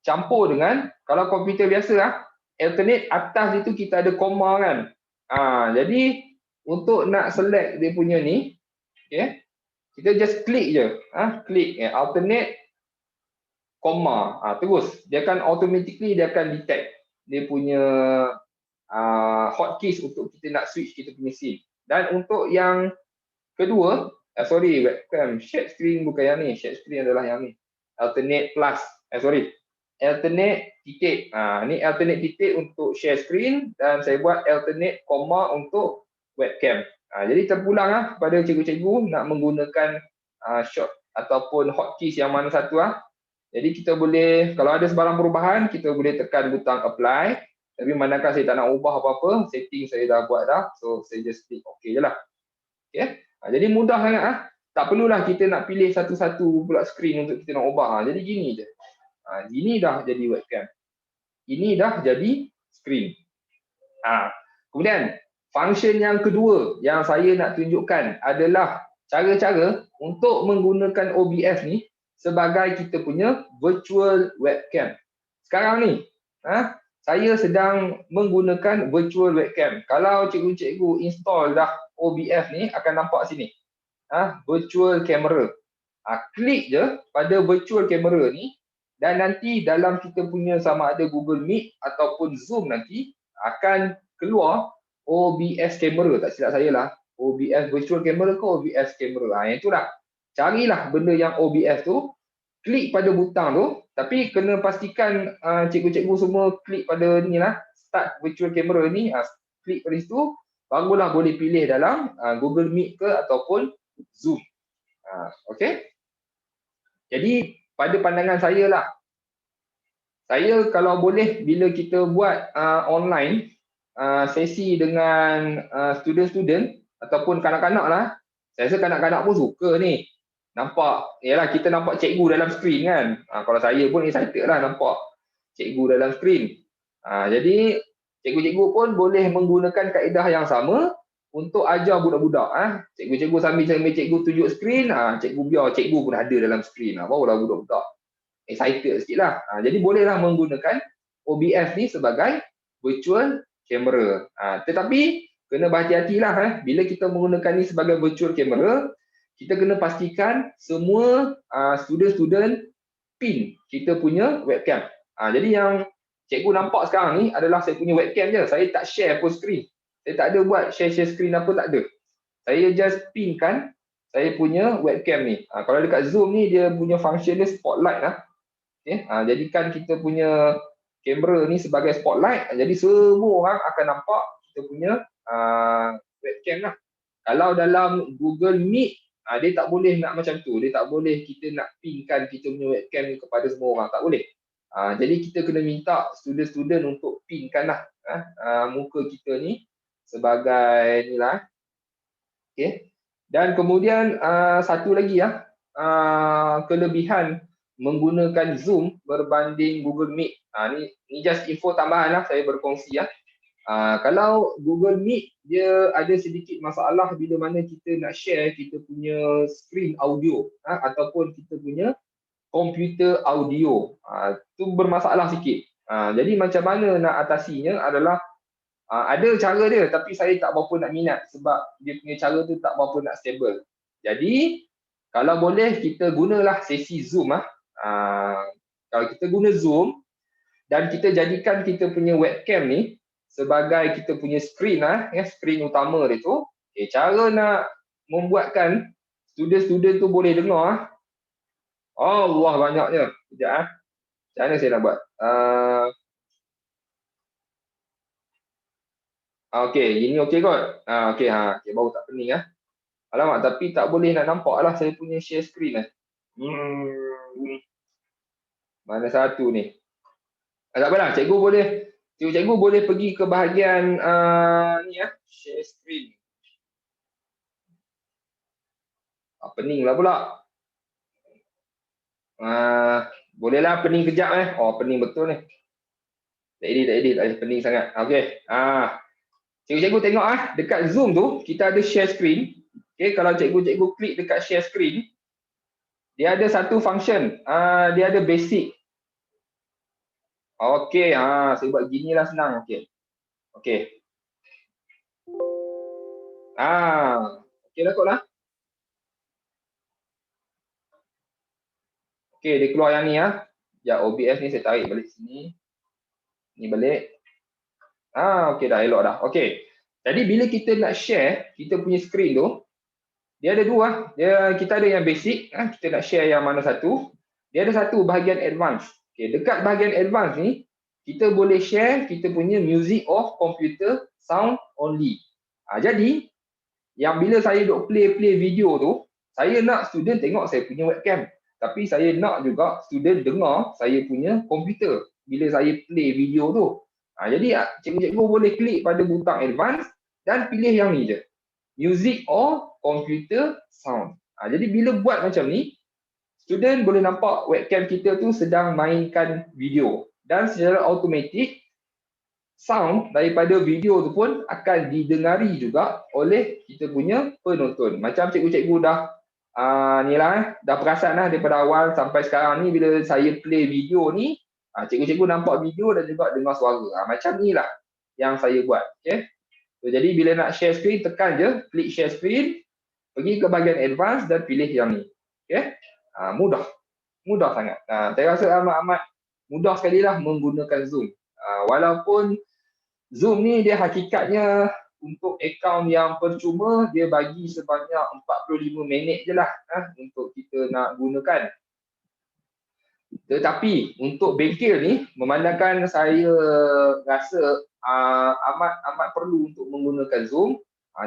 campur dengan, kalau komputer biasa alternate atas itu kita ada koma kan. Jadi untuk nak select dia punya ni, okay, kita just klik je. Klik alternate koma. Terus dia akan automatically dia akan detect dia punya hotkeys untuk kita nak switch kita punya scene. Dan untuk yang kedua, webcam share screen bukan yang ni. Share screen adalah yang ni. Alternate plus. Alternate titik. Ni alternate titik untuk share screen dan saya buat alternate koma untuk webcam. Jadi terpulang kepada cikgu-cikgu nak menggunakan short ataupun hotkeys yang mana satu. Jadi kita boleh, kalau ada sebarang perubahan, kita boleh tekan butang apply. Tapi manakala saya tak nak ubah apa-apa, setting saya dah buat dah. So saya just klik OK je lah. Okay. Jadi mudah sangat. Tak perlulah kita nak pilih satu-satu pula screen untuk kita nak ubah. Jadi gini je. Ini dah jadi webcam. Ini dah jadi screen. Kemudian function yang kedua yang saya nak tunjukkan adalah cara-cara untuk menggunakan OBS ni sebagai kita punya virtual webcam. Sekarang ni, saya sedang menggunakan virtual webcam. Kalau cikgu-cikgu install dah OBS ni, akan nampak sini. Virtual camera. Klik je pada virtual camera ni dan nanti dalam kita punya sama ada Google Meet ataupun Zoom nanti akan keluar OBS camera, tak silap saya lah. OBS virtual camera ke OBS camera. Yang itulah. Carilah benda yang OBS tu, klik pada butang tu, tapi kena pastikan cikgu-cikgu semua klik pada ni lah, start virtual camera ni, klik pada situ, barulah boleh pilih dalam Google Meet ke ataupun Zoom. Okay. Jadi pada pandangan saya lah, saya kalau boleh bila kita buat online sesi dengan student-student ataupun kanak-kanak lah, saya rasa kanak-kanak pun suka ni. Nampak, yalah kita nampak cikgu dalam skrin kan. Kalau saya pun excited lah nampak cikgu dalam skrin. Jadi cikgu-cikgu pun boleh menggunakan kaedah yang sama untuk ajar budak-budak. Cikgu-cikgu sambil cikgu tunjuk skrin, cikgu biar cikgu pun ada dalam skrin. Barulah budak-budak excited sikit lah. Jadi bolehlah menggunakan OBS ni sebagai virtual camera. Tetapi kena berhati-hatilah bila kita menggunakan ni sebagai virtual camera, kita kena pastikan semua student-student pin kita punya webcam. Jadi yang cikgu nampak sekarang ni adalah saya punya webcam je. Saya tak share pun skrin. Saya tak ada buat share skrin apa, tak ada. Saya just pinkan saya punya webcam ni. Kalau dekat Zoom ni dia punya function dia spotlight lah. Okay. Jadikan kita punya kamera ni sebagai spotlight. Jadi semua orang akan nampak kita punya webcam lah. Kalau dalam Google Meet, dia tak boleh nak macam tu. Dia tak boleh kita nak pinkan kita punya webcam ni kepada semua orang. Tak boleh. Jadi kita kena minta student-student untuk pinkan lah muka kita ni sebagai ni lah. Okay. Dan kemudian satu lagi kelebihan menggunakan Zoom berbanding Google Meet. Ni just info tambahan lah, saya berkongsi . Kalau Google Meet dia ada sedikit masalah bila mana kita nak share kita punya screen audio ataupun kita punya komputer audio. Tu bermasalah sikit. Jadi macam mana nak atasinya adalah ada cara dia, tapi saya tak berapa nak minat sebab dia punya cara tu tak berapa nak stable. Jadi kalau boleh kita gunalah sesi Zoom . Kalau kita guna Zoom dan kita jadikan kita punya webcam ni sebagai kita punya screen screen utama dia tu, cara nak membuatkan student-student tu boleh dengar Allah banyaknya. Sekejap macam mana saya nak buat? Okey, ini okey kot. Okey baru tak pening Alamak, tapi tak boleh nak nampak lah saya punya share screen Mana satu ni? Tak apalah, cikgu boleh pergi ke bahagian ni share screen. Pening lah pula. Bolehlah pening kejap Oh, pening betul ni. Tak edit, pening sangat. Okey. Cikgu-cikgu tengok dekat Zoom tu kita ada share screen. Okey, kalau cikgu-cikgu klik dekat share screen, dia ada satu function. Dia ada basic. Okey, saya buat gini lah senang. Okey. Okey dah kot lah. Okey, dia keluar yang ni Ya, OBS ni saya tarik balik sini. Ni balik. Okey dah, elok dah. Okey. Jadi bila kita nak share kita punya screen tu, dia ada dua. Kita ada yang basic, kita nak share yang mana satu. Dia ada satu bahagian advance. Okey, dekat bahagian advance ni kita boleh share kita punya music of computer sound only. Jadi yang bila saya duk play video tu, saya nak student tengok saya punya webcam. Tapi saya nak juga student dengar saya punya komputer bila saya play video tu. Jadi cikgu-cikgu boleh klik pada butang advance dan pilih yang ni je. Music or computer sound. Jadi bila buat macam ni, student boleh nampak webcam kita tu sedang mainkan video. Dan secara automatik, sound daripada video tu pun akan didengari juga oleh kita punya penonton. Macam cikgu-cikgu dah dah perasan daripada awal sampai sekarang ni bila saya play video ni, cikgu-cikgu nampak video dan juga dengar suara. Macam ni lah yang saya buat. Okay? So, jadi bila nak share screen, tekan je, klik share screen, pergi ke bahagian advance dan pilih yang ni. Okay? Mudah sangat. Saya rasa amat-amat mudah sekali lah menggunakan Zoom. Walaupun Zoom ni dia hakikatnya untuk akaun yang percuma dia bagi sebanyak 45 minit je lah untuk kita nak gunakan. Tetapi untuk bengkel ni, memandangkan saya rasa amat perlu untuk menggunakan Zoom,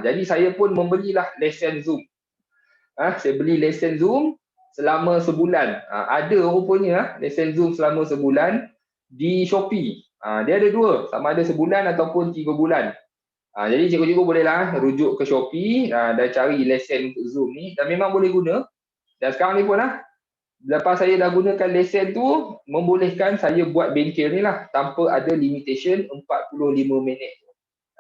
jadi saya pun membelilah lesen Zoom. Saya beli lesen Zoom selama sebulan. Ada rupanya lesen Zoom selama sebulan di Shopee. Dia ada dua, sama ada sebulan ataupun 3 bulan. Jadi cikgu-cikgu bolehlah rujuk ke Shopee dan cari lesen untuk Zoom ni, dan memang boleh guna. Dan sekarang ni pun lepas saya dah gunakan lesen tu, membolehkan saya buat bengkel ni lah tanpa ada limitation 45 minit.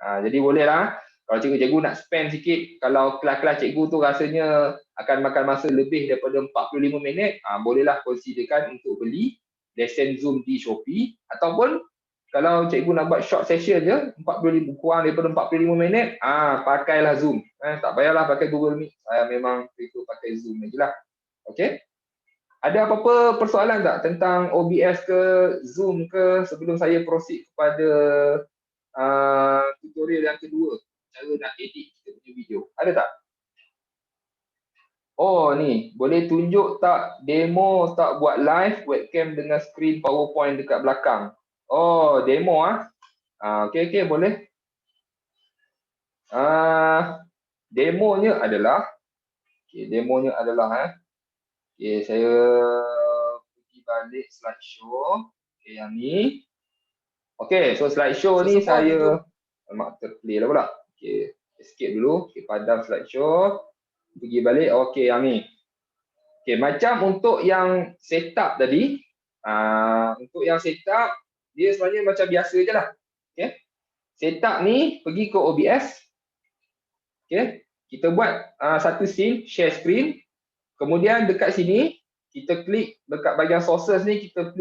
Jadi bolehlah, kalau cikgu-cikgu nak spend sikit, kalau kelas-kelas cikgu tu rasanya akan makan masa lebih daripada 45 minit, bolehlah considerkan untuk beli lesen Zoom di Shopee. Ataupun kalau cikgu nak buat short session je, kurang daripada 45 minit, pakailah Zoom. Tak payahlah pakai Google Meet. Saya memang prefer pakai Zoom je lah. Okay? Ada apa-apa persoalan tak tentang OBS ke Zoom ke sebelum saya proceed kepada tutorial yang kedua, cara nak edit kita punya video? Ada tak? Oh ni, boleh tunjuk tak demo tak buat live webcam dengan screen PowerPoint dekat belakang? Oh, demo okey boleh. Demonya adalah saya pergi balik slideshow. Yang ni. So slideshow ni saya terplay lah pula. Escape dulu. Padam slideshow. Pergi balik. Yang ni. Macam untuk yang setup tadi. Untuk yang setup, dia sebenarnya macam biasa je lah. Setup ni, pergi ke OBS. Kita buat satu scene, share screen. Kemudian dekat sini, kita klik dekat bahagian sources ni, kita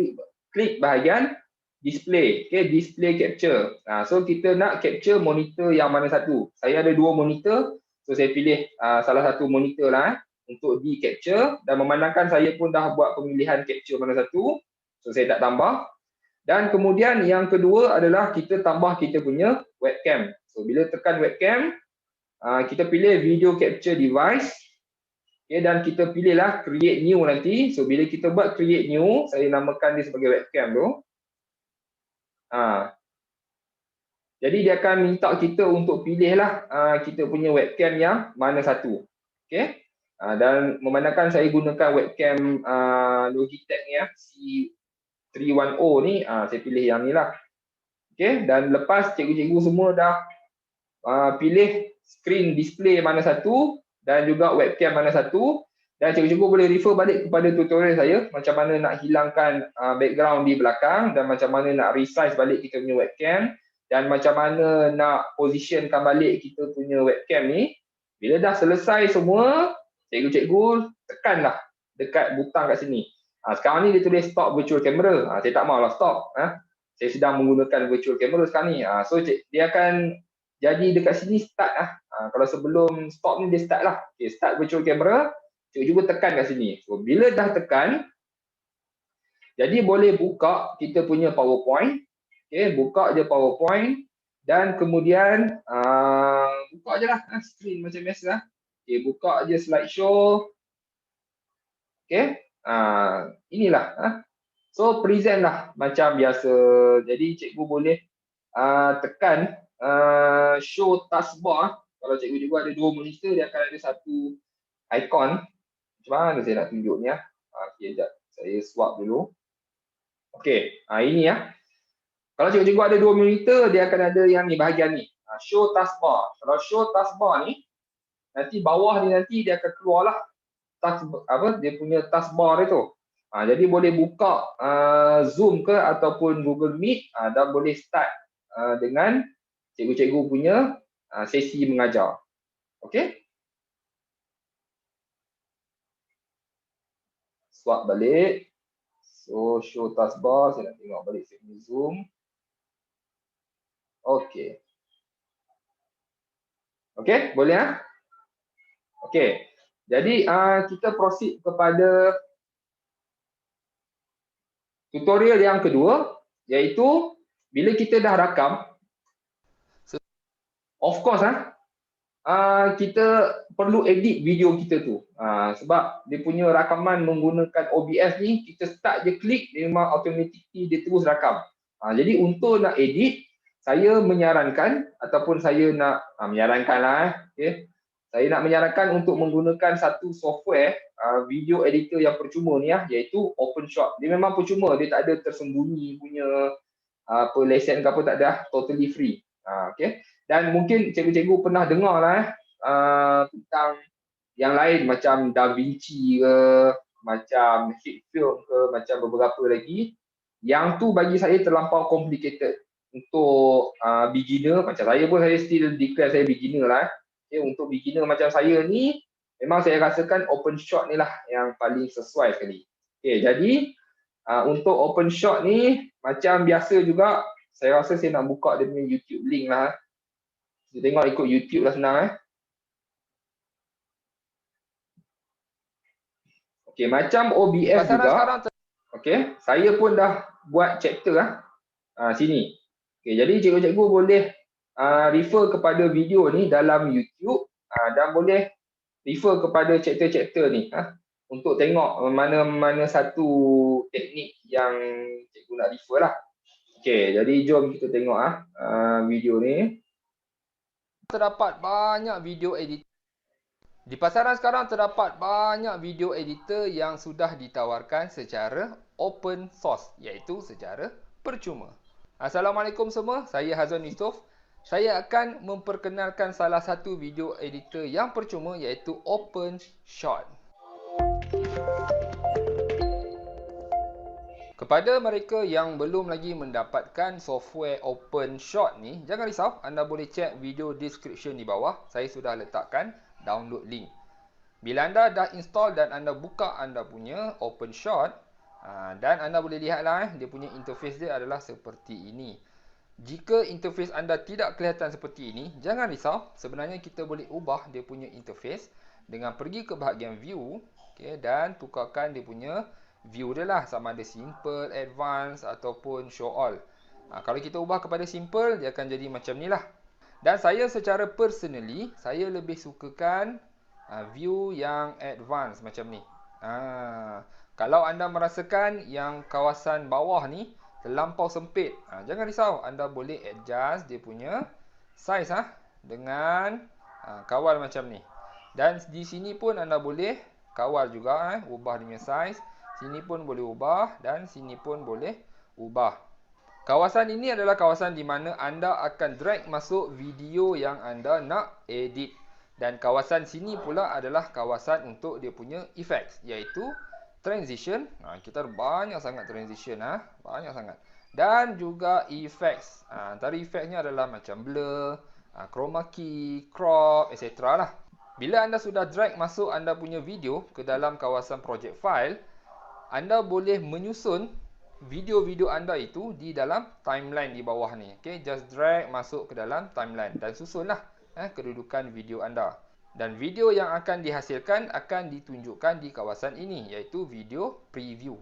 klik bahagian display. Display capture. So kita nak capture monitor yang mana satu. Saya ada 2 monitor. So saya pilih salah satu monitor lah untuk di capture. Dan memandangkan saya pun dah buat pemilihan capture mana satu. So saya tak tambah. Dan kemudian yang kedua adalah kita tambah kita punya webcam. So bila tekan webcam, kita pilih video capture device. Dan kita pilihlah create new nanti. So bila kita buat create new, saya namakan dia sebagai webcam tu. Jadi dia akan minta kita untuk pilihlah kita punya webcam yang mana satu. Dan memandangkan saya gunakan webcam Logitech ni C310 ni, saya pilih yang ni lah. Dan lepas cikgu-cikgu semua dah pilih screen display mana satu dan juga webcam mana satu, dan cikgu-cikgu boleh refer balik kepada tutorial saya macam mana nak hilangkan background di belakang, dan macam mana nak resize balik kita punya webcam, dan macam mana nak positionkan balik kita punya webcam ni. Bila dah selesai semua, cikgu-cikgu tekanlah dekat butang kat sini. Sekarang ni dia tulis stop virtual camera. Saya tak maulah stop. Saya sedang menggunakan virtual camera sekarang ni. So dia akan jadi dekat sini start kalau sebelum stop ni dia start lah. Start virtual camera. Cikgu tekan kat sini. So bila dah tekan, jadi boleh buka kita punya PowerPoint. Buka je PowerPoint dan kemudian buka je lah screen macam biasa. Buka je slideshow. Inilah. So present lah macam biasa. Jadi cikgu boleh tekan show taskbar. Kalau cikgu ada 2 monitor, dia akan ada satu icon. Macam mana saya nak tunjuk ni sekejap. Saya swap dulu. Ini Kalau cikgu ada 2 monitor, dia akan ada yang ni, bahagian ni. Show taskbar. Kalau show taskbar ni, nanti bawah ni nanti dia akan keluarlah dia punya taskbar itu. Jadi boleh buka Zoom ke ataupun Google Meet dan boleh start dengan cikgu-cikgu punya sesi mengajar. Swap balik. So show taskbar, saya nak tengok balik saya punya Zoom. Boleh jadi kita proceed kepada tutorial yang kedua, iaitu bila kita dah rakam. of course kita perlu edit video kita tu. Sebab dia punya rakaman menggunakan OBS ni, kita start je klik, dia memang automatically dia terus rakam. Jadi untuk nak edit, saya menyarankan ataupun saya nak menyarankan okay. Saya nak menyarankan untuk menggunakan satu software video editor yang percuma ni iaitu OpenShot. Dia memang percuma, dia tak ada tersembunyi punya apa lesen ke apa, tak ada, totally free. Okay. Dan mungkin cikgu-cikgu pernah dengar tentang yang lain macam DaVinci ke, macam Hitfilm ke, macam beberapa lagi. Yang tu bagi saya terlampau complicated untuk beginner. Macam saya pun, saya still declare saya beginner Okay, untuk beginner macam saya ni, memang saya rasakan OpenShot ni lah yang paling sesuai sekali. Okay, jadi untuk OpenShot ni, macam biasa juga, saya rasa saya nak buka dia punya YouTube link lah. Kita tengok ikut YouTube lah senang Okay, macam OBS juga. Okay, saya pun dah buat chapter sini. Okay, jadi cikgu-cikgu boleh refer kepada video ni dalam YouTube dan boleh refer kepada chapter-chapter ni untuk tengok mana-mana satu teknik yang cikgu nak refer lah. Okay, jadi jom kita tengok video ni. Terdapat banyak video editor. Di pasaran sekarang terdapat banyak video editor yang sudah ditawarkan secara open source, iaitu secara percuma. Assalamualaikum semua, saya Hazwan Yusof. Saya akan memperkenalkan salah satu video editor yang percuma iaitu OpenShot. Kepada mereka yang belum lagi mendapatkan software OpenShot ni, jangan risau, anda boleh cek video description di bawah. Saya sudah letakkan download link. Bila anda dah install dan anda buka anda punya OpenShot, dan anda boleh lihatlah dia punya interface dia adalah seperti ini. Jika interface anda tidak kelihatan seperti ini, jangan risau. Sebenarnya kita boleh ubah dia punya interface dengan pergi ke bahagian view, okay, dan tukarkan dia punya view dia lah, sama ada simple, advanced ataupun show all. Kalau kita ubah kepada simple, dia akan jadi macam ni lah. Dan saya secara personally, saya lebih sukakan view yang advanced macam ni. Kalau anda merasakan yang kawasan bawah ni terlampau sempit, jangan risau, anda boleh adjust dia punya size dengan kawal macam ni. Dan di sini pun anda boleh kawal juga, ubah dia punya size. Sini pun boleh ubah dan sini pun boleh ubah. Kawasan ini adalah kawasan di mana anda akan drag masuk video yang anda nak edit. Dan kawasan sini pula adalah kawasan untuk dia punya effects, iaitu transition. Kita ada banyak sangat transition, banyak sangat. Dan juga effects. Antara effectsnya adalah macam blur, chroma key, crop, etc. lah. Bila anda sudah drag masuk anda punya video ke dalam kawasan project file, anda boleh menyusun video-video anda itu di dalam timeline di bawah ni. Okay, just drag masuk ke dalam timeline dan susunlah kedudukan video anda. Dan video yang akan dihasilkan akan ditunjukkan di kawasan ini, iaitu video preview.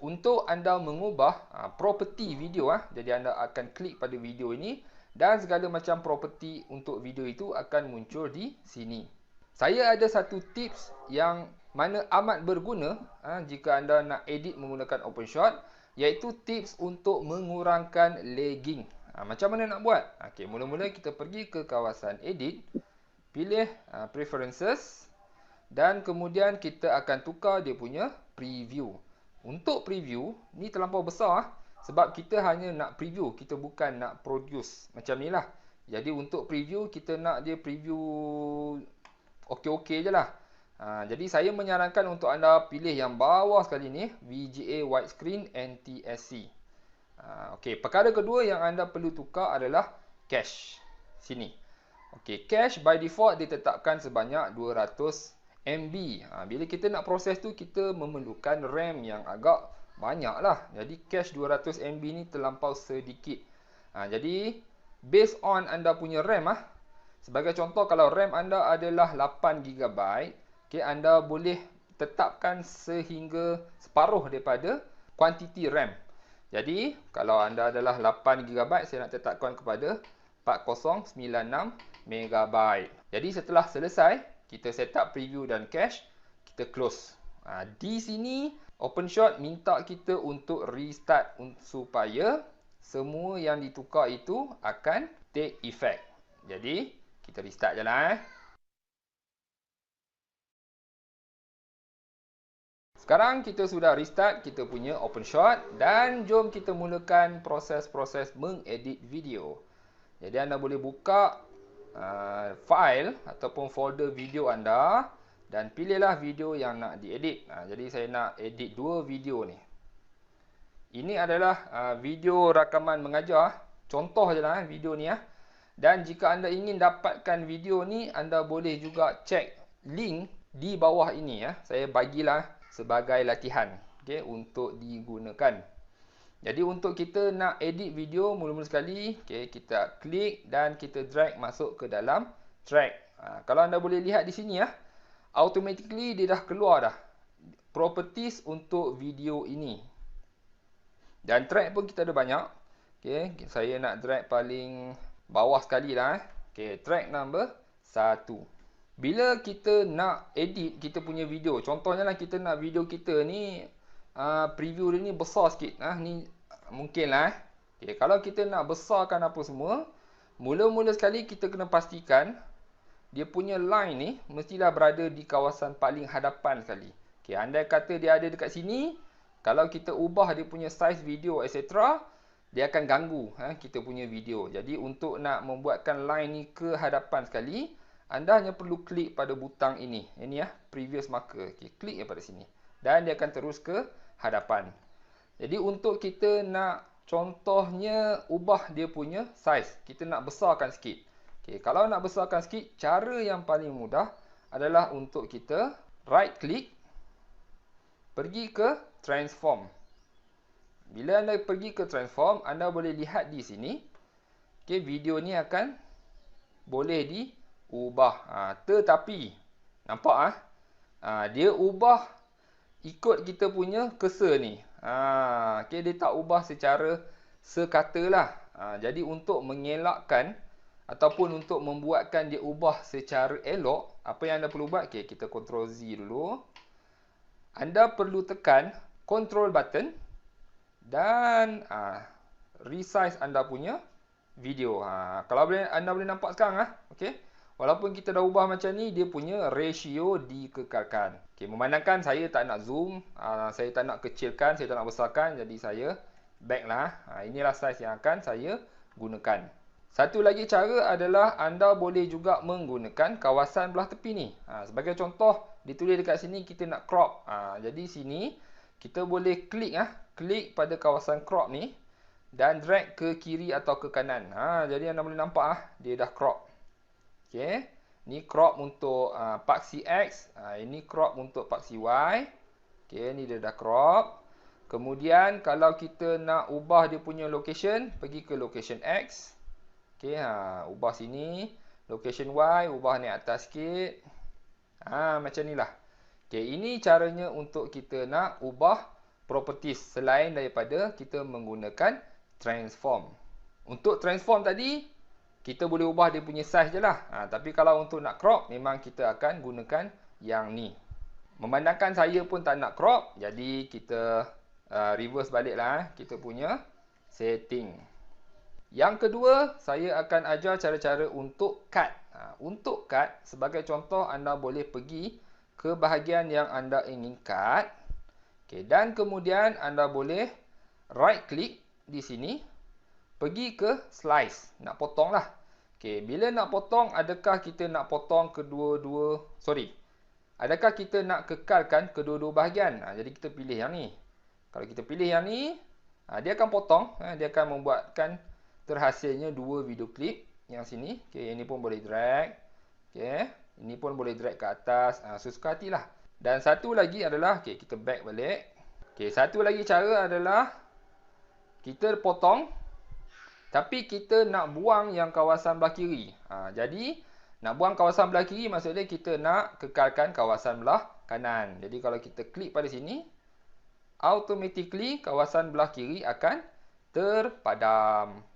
Untuk anda mengubah property video, jadi anda akan klik pada video ini dan segala macam property untuk video itu akan muncul di sini. Saya ada satu tips yang mana amat berguna jika anda nak edit menggunakan OpenShot, iaitu tips untuk mengurangkan lagging. Macam mana nak buat? Okay, mula-mula kita pergi ke kawasan edit, pilih preferences dan kemudian kita akan tukar dia punya preview. Untuk preview ni terlampau besar sebab kita hanya nak preview, kita bukan nak produce macam ni lah. Jadi untuk preview kita nak dia preview okey-okey je lah. Jadi saya menyarankan untuk anda pilih yang bawah sekali ni, VGA Widescreen NTSC. Okey, perkara kedua yang anda perlu tukar adalah cache. Sini. Okey, cache by default ditetapkan sebanyak 200 MB. Bila kita nak proses tu, kita memerlukan RAM yang agak banyak lah. Jadi cache 200 MB ni terlampau sedikit. Jadi based on anda punya RAM, sebagai contoh kalau RAM anda adalah 8 GB, okay, anda boleh tetapkan sehingga separuh daripada kuantiti RAM. Jadi, kalau anda adalah 8 GB, saya nak tetapkan kepada 4096 MB. Jadi setelah selesai, kita set up preview dan cache, kita close. Di sini OpenShot minta kita untuk restart supaya semua yang ditukar itu akan take effect. Jadi kita restart je lah. Sekarang kita sudah restart kita punya OpenShot dan jom kita mulakan proses-proses mengedit video. Jadi anda boleh buka file ataupun folder video anda dan pilihlah video yang nak diedit. Jadi saya nak edit 2 video ni. Ini adalah video rakaman mengajar. Contoh je lah video ni. Dan jika anda ingin dapatkan video ni, anda boleh juga cek link di bawah ini. Saya bagilah sebagai latihan, okay, untuk digunakan. Jadi untuk kita nak edit video, mula-mula sekali, okay, kita klik dan kita drag masuk ke dalam track. Kalau anda boleh lihat di sini, automatically dia dah keluar dah properties untuk video ini. Dan track pun kita ada banyak. Okay, saya nak drag paling bawah sekali lah. Okay, track number 1. Bila kita nak edit kita punya video, contohnya lah kita nak video kita ni preview dia ni besar sikit. Ni mungkin lah. Okay, kalau kita nak besarkan apa semua, mula-mula sekali kita kena pastikan dia punya line ni mestilah berada di kawasan paling hadapan sekali. Okay, andai kata dia ada dekat sini, kalau kita ubah dia punya size video etc., dia akan ganggu kita punya video. Jadi untuk nak membuatkan line ni ke hadapan sekali, anda hanya perlu klik pada butang ini. Ini previous marker. Okay, klik pada sini. Dan dia akan terus ke hadapan. Jadi untuk kita nak contohnya ubah dia punya size, kita nak besarkan sikit. Okay, kalau nak besarkan sikit, cara yang paling mudah adalah untuk kita right click, pergi ke transform. Bila anda pergi ke transform, anda boleh lihat di sini. Okay, video ni akan boleh diubah. Tetapi, nampak dia ubah ikut kita punya cursor ni. Okay, dia tak ubah secara sekata lah. Jadi untuk mengelakkan ataupun untuk membuatkan dia ubah secara elok, apa yang anda perlu buat? Okay, kita Ctrl Z dulu. Anda perlu tekan Control button dan resize anda punya video. Kalau anda boleh nampak sekarang, okay? Walaupun kita dah ubah macam ni, dia punya ratio dikekalkan. Okay, memandangkan saya tak nak zoom, saya tak nak kecilkan, saya tak nak besarkan, jadi saya back lah. Inilah size yang akan saya gunakan. Satu lagi cara adalah anda boleh juga menggunakan kawasan belah tepi ni. Sebagai contoh, ditulis dekat sini kita nak crop. Jadi sini kita boleh klik klik pada kawasan crop ni dan drag ke kiri atau ke kanan. Jadi anda boleh nampak dia dah crop. Okey, ni crop untuk paksi X, ini crop untuk paksi Y. Okey, ni dia dah crop. Kemudian kalau kita nak ubah dia punya location, pergi ke location X. Okey, ubah sini. Location Y, ubah naik atas sikit. Macam ni lah. Okey, ini caranya untuk kita nak ubah properties selain daripada kita menggunakan transform. Untuk transform tadi, kita boleh ubah dia punya size je lah. Tapi kalau untuk nak crop, memang kita akan gunakan yang ni. Memandangkan saya pun tak nak crop, jadi kita reverse balik lah kita punya setting. Yang kedua, saya akan ajar cara-cara untuk cut. Untuk cut, sebagai contoh, anda boleh pergi ke bahagian yang anda ingin cut. Okay, dan kemudian anda boleh right click di sini, pergi ke slice, nak potong lah. Okay, bila nak potong, adakah kita nak potong adakah kita nak kekalkan kedua-dua bahagian? Jadi kita pilih yang ni. Kalau kita pilih yang ni, dia akan potong, dia akan membuatkan terhasilnya 2 video klip yang sini. Okay, ini pun boleh drag. Okay, ini pun boleh drag ke atas, sesuka hatilah. Dan satu lagi adalah, okay, kita back balik. Okay, satu lagi cara adalah kita potong, tapi kita nak buang yang kawasan belah kiri. Jadi, nak buang kawasan belah kiri maksudnya kita nak kekalkan kawasan belah kanan. Jadi, kalau kita klik pada sini, automatically kawasan belah kiri akan terpadam.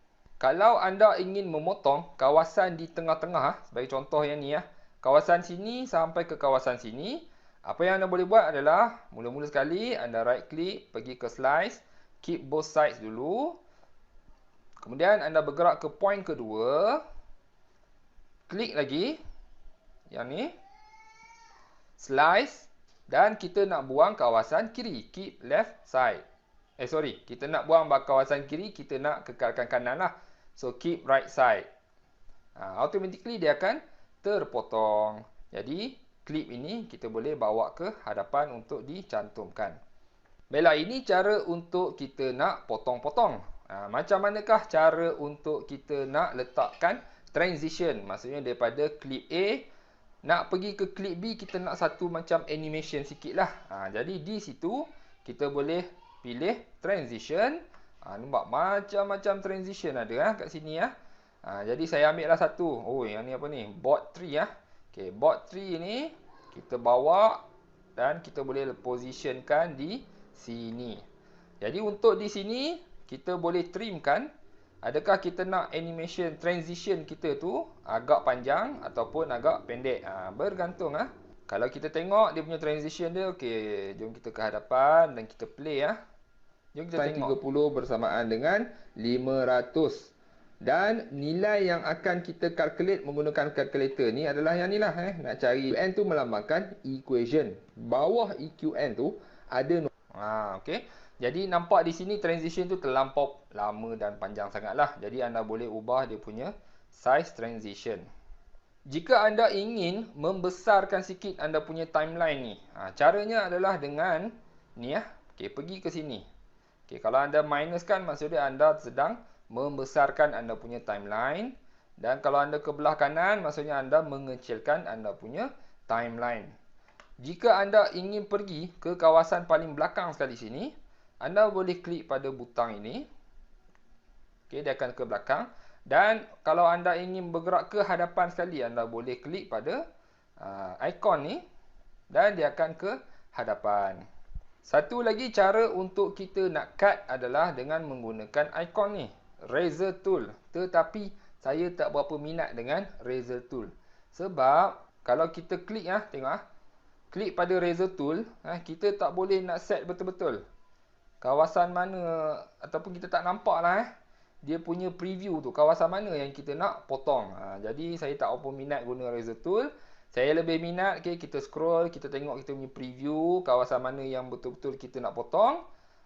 Kalau anda ingin memotong kawasan di tengah-tengah, sebagai contoh yang ni kawasan sini sampai ke kawasan sini, apa yang anda boleh buat adalah mula-mula sekali anda right click, pergi ke slice, keep both sides dulu. Kemudian anda bergerak ke point kedua, klik lagi yang ni, slice, dan kita nak buang kawasan kiri, keep left side. Kita nak buang kawasan kiri, kita nak kekalkan kanan lah. So keep right side. Automatically dia akan terpotong. Jadi klip ini kita boleh bawa ke hadapan untuk dicantumkan. Baiklah, ini cara untuk kita nak potong-potong. Macam manakah cara untuk kita nak letakkan transition? Maksudnya daripada klip A nak pergi ke klip B, kita nak satu macam animation sikit lah. Jadi di situ kita boleh pilih transition. Nampak macam-macam transition ada kat sini . Jadi saya ambil lah satu. Oh, yang ni apa ni? Board tree . Okey, board tree ni kita bawa dan kita boleh positionkan di sini. Jadi untuk di sini kita boleh trimkan. Adakah kita nak animation transition kita tu agak panjang ataupun agak pendek? Bergantung . Kalau kita tengok dia punya transition dia, okey, jom kita ke hadapan dan kita play . Jom kita tengok 30 bersamaan dengan 500. Dan nilai yang akan kita calculate menggunakan calculator ni adalah yang ni lah . Nak cari EQN tu melambangkan equation. Bawah EQN tu ada okey. Jadi nampak di sini transition tu terlampau lama dan panjang sangatlah. Jadi anda boleh ubah dia punya size transition. Jika anda ingin membesarkan sikit anda punya timeline ni, caranya adalah dengan ni . Okey, pergi ke sini. Okey, kalau anda minuskan maksudnya anda sedang membesarkan anda punya timeline, dan kalau anda ke belah kanan maksudnya anda mengecilkan anda punya timeline. Jika anda ingin pergi ke kawasan paling belakang sekali sini, anda boleh klik pada butang ini. Okey, dia akan ke belakang. Dan kalau anda ingin bergerak ke hadapan sekali, anda boleh klik pada ikon ni dan dia akan ke hadapan. Satu lagi cara untuk kita nak cut adalah dengan menggunakan ikon ni, razor tool. Tetapi saya tak berapa minat dengan razor tool. Sebab kalau kita klik tengok klik pada razor tool, kita tak boleh nak set betul-betul kawasan mana, ataupun kita tak nampak lah dia punya preview tu, kawasan mana yang kita nak potong. Jadi saya tak apa minat guna razor tool. Saya lebih minat kita scroll, kita tengok kita punya preview, kawasan mana yang betul-betul kita nak potong.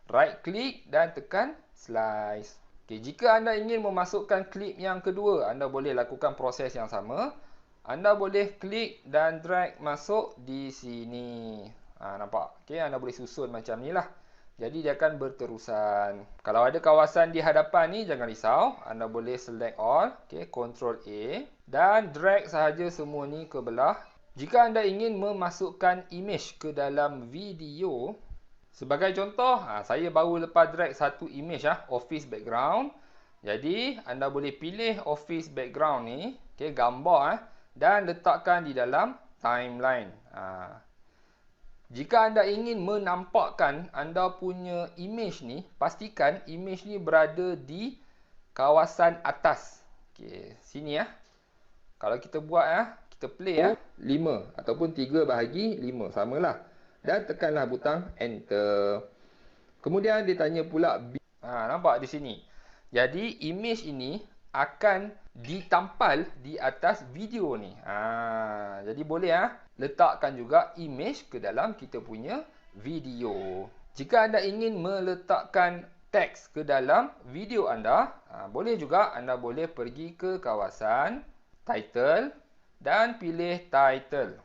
Right click dan tekan slice. Jika anda ingin memasukkan klip yang kedua, anda boleh lakukan proses yang sama. Anda boleh klik dan drag masuk di sini. Nampak? Anda boleh susun macam ni lah. Jadi dia akan berterusan. Kalau ada kawasan di hadapan ni, jangan risau. Anda boleh select all. Ctrl A. Dan drag sahaja semua ni ke belah. Jika anda ingin memasukkan image ke dalam video, sebagai contoh, saya baru lepas drag satu image office background. Jadi anda boleh pilih office background ni, gambar dan letakkan di dalam timeline. Jika anda ingin menampakkan anda punya image ni, pastikan image ni berada di kawasan atas. Sini Kalau kita buat kita play 5 ataupun 3/5 samalah. Dan tekanlah butang enter. Kemudian dia tanya pula nampak di sini. Jadi image ini akan ditampal di atas video ni. Jadi boleh letakkan juga image ke dalam kita punya video. Jika anda ingin meletakkan teks ke dalam video anda, boleh juga anda boleh pergi ke kawasan title dan pilih title.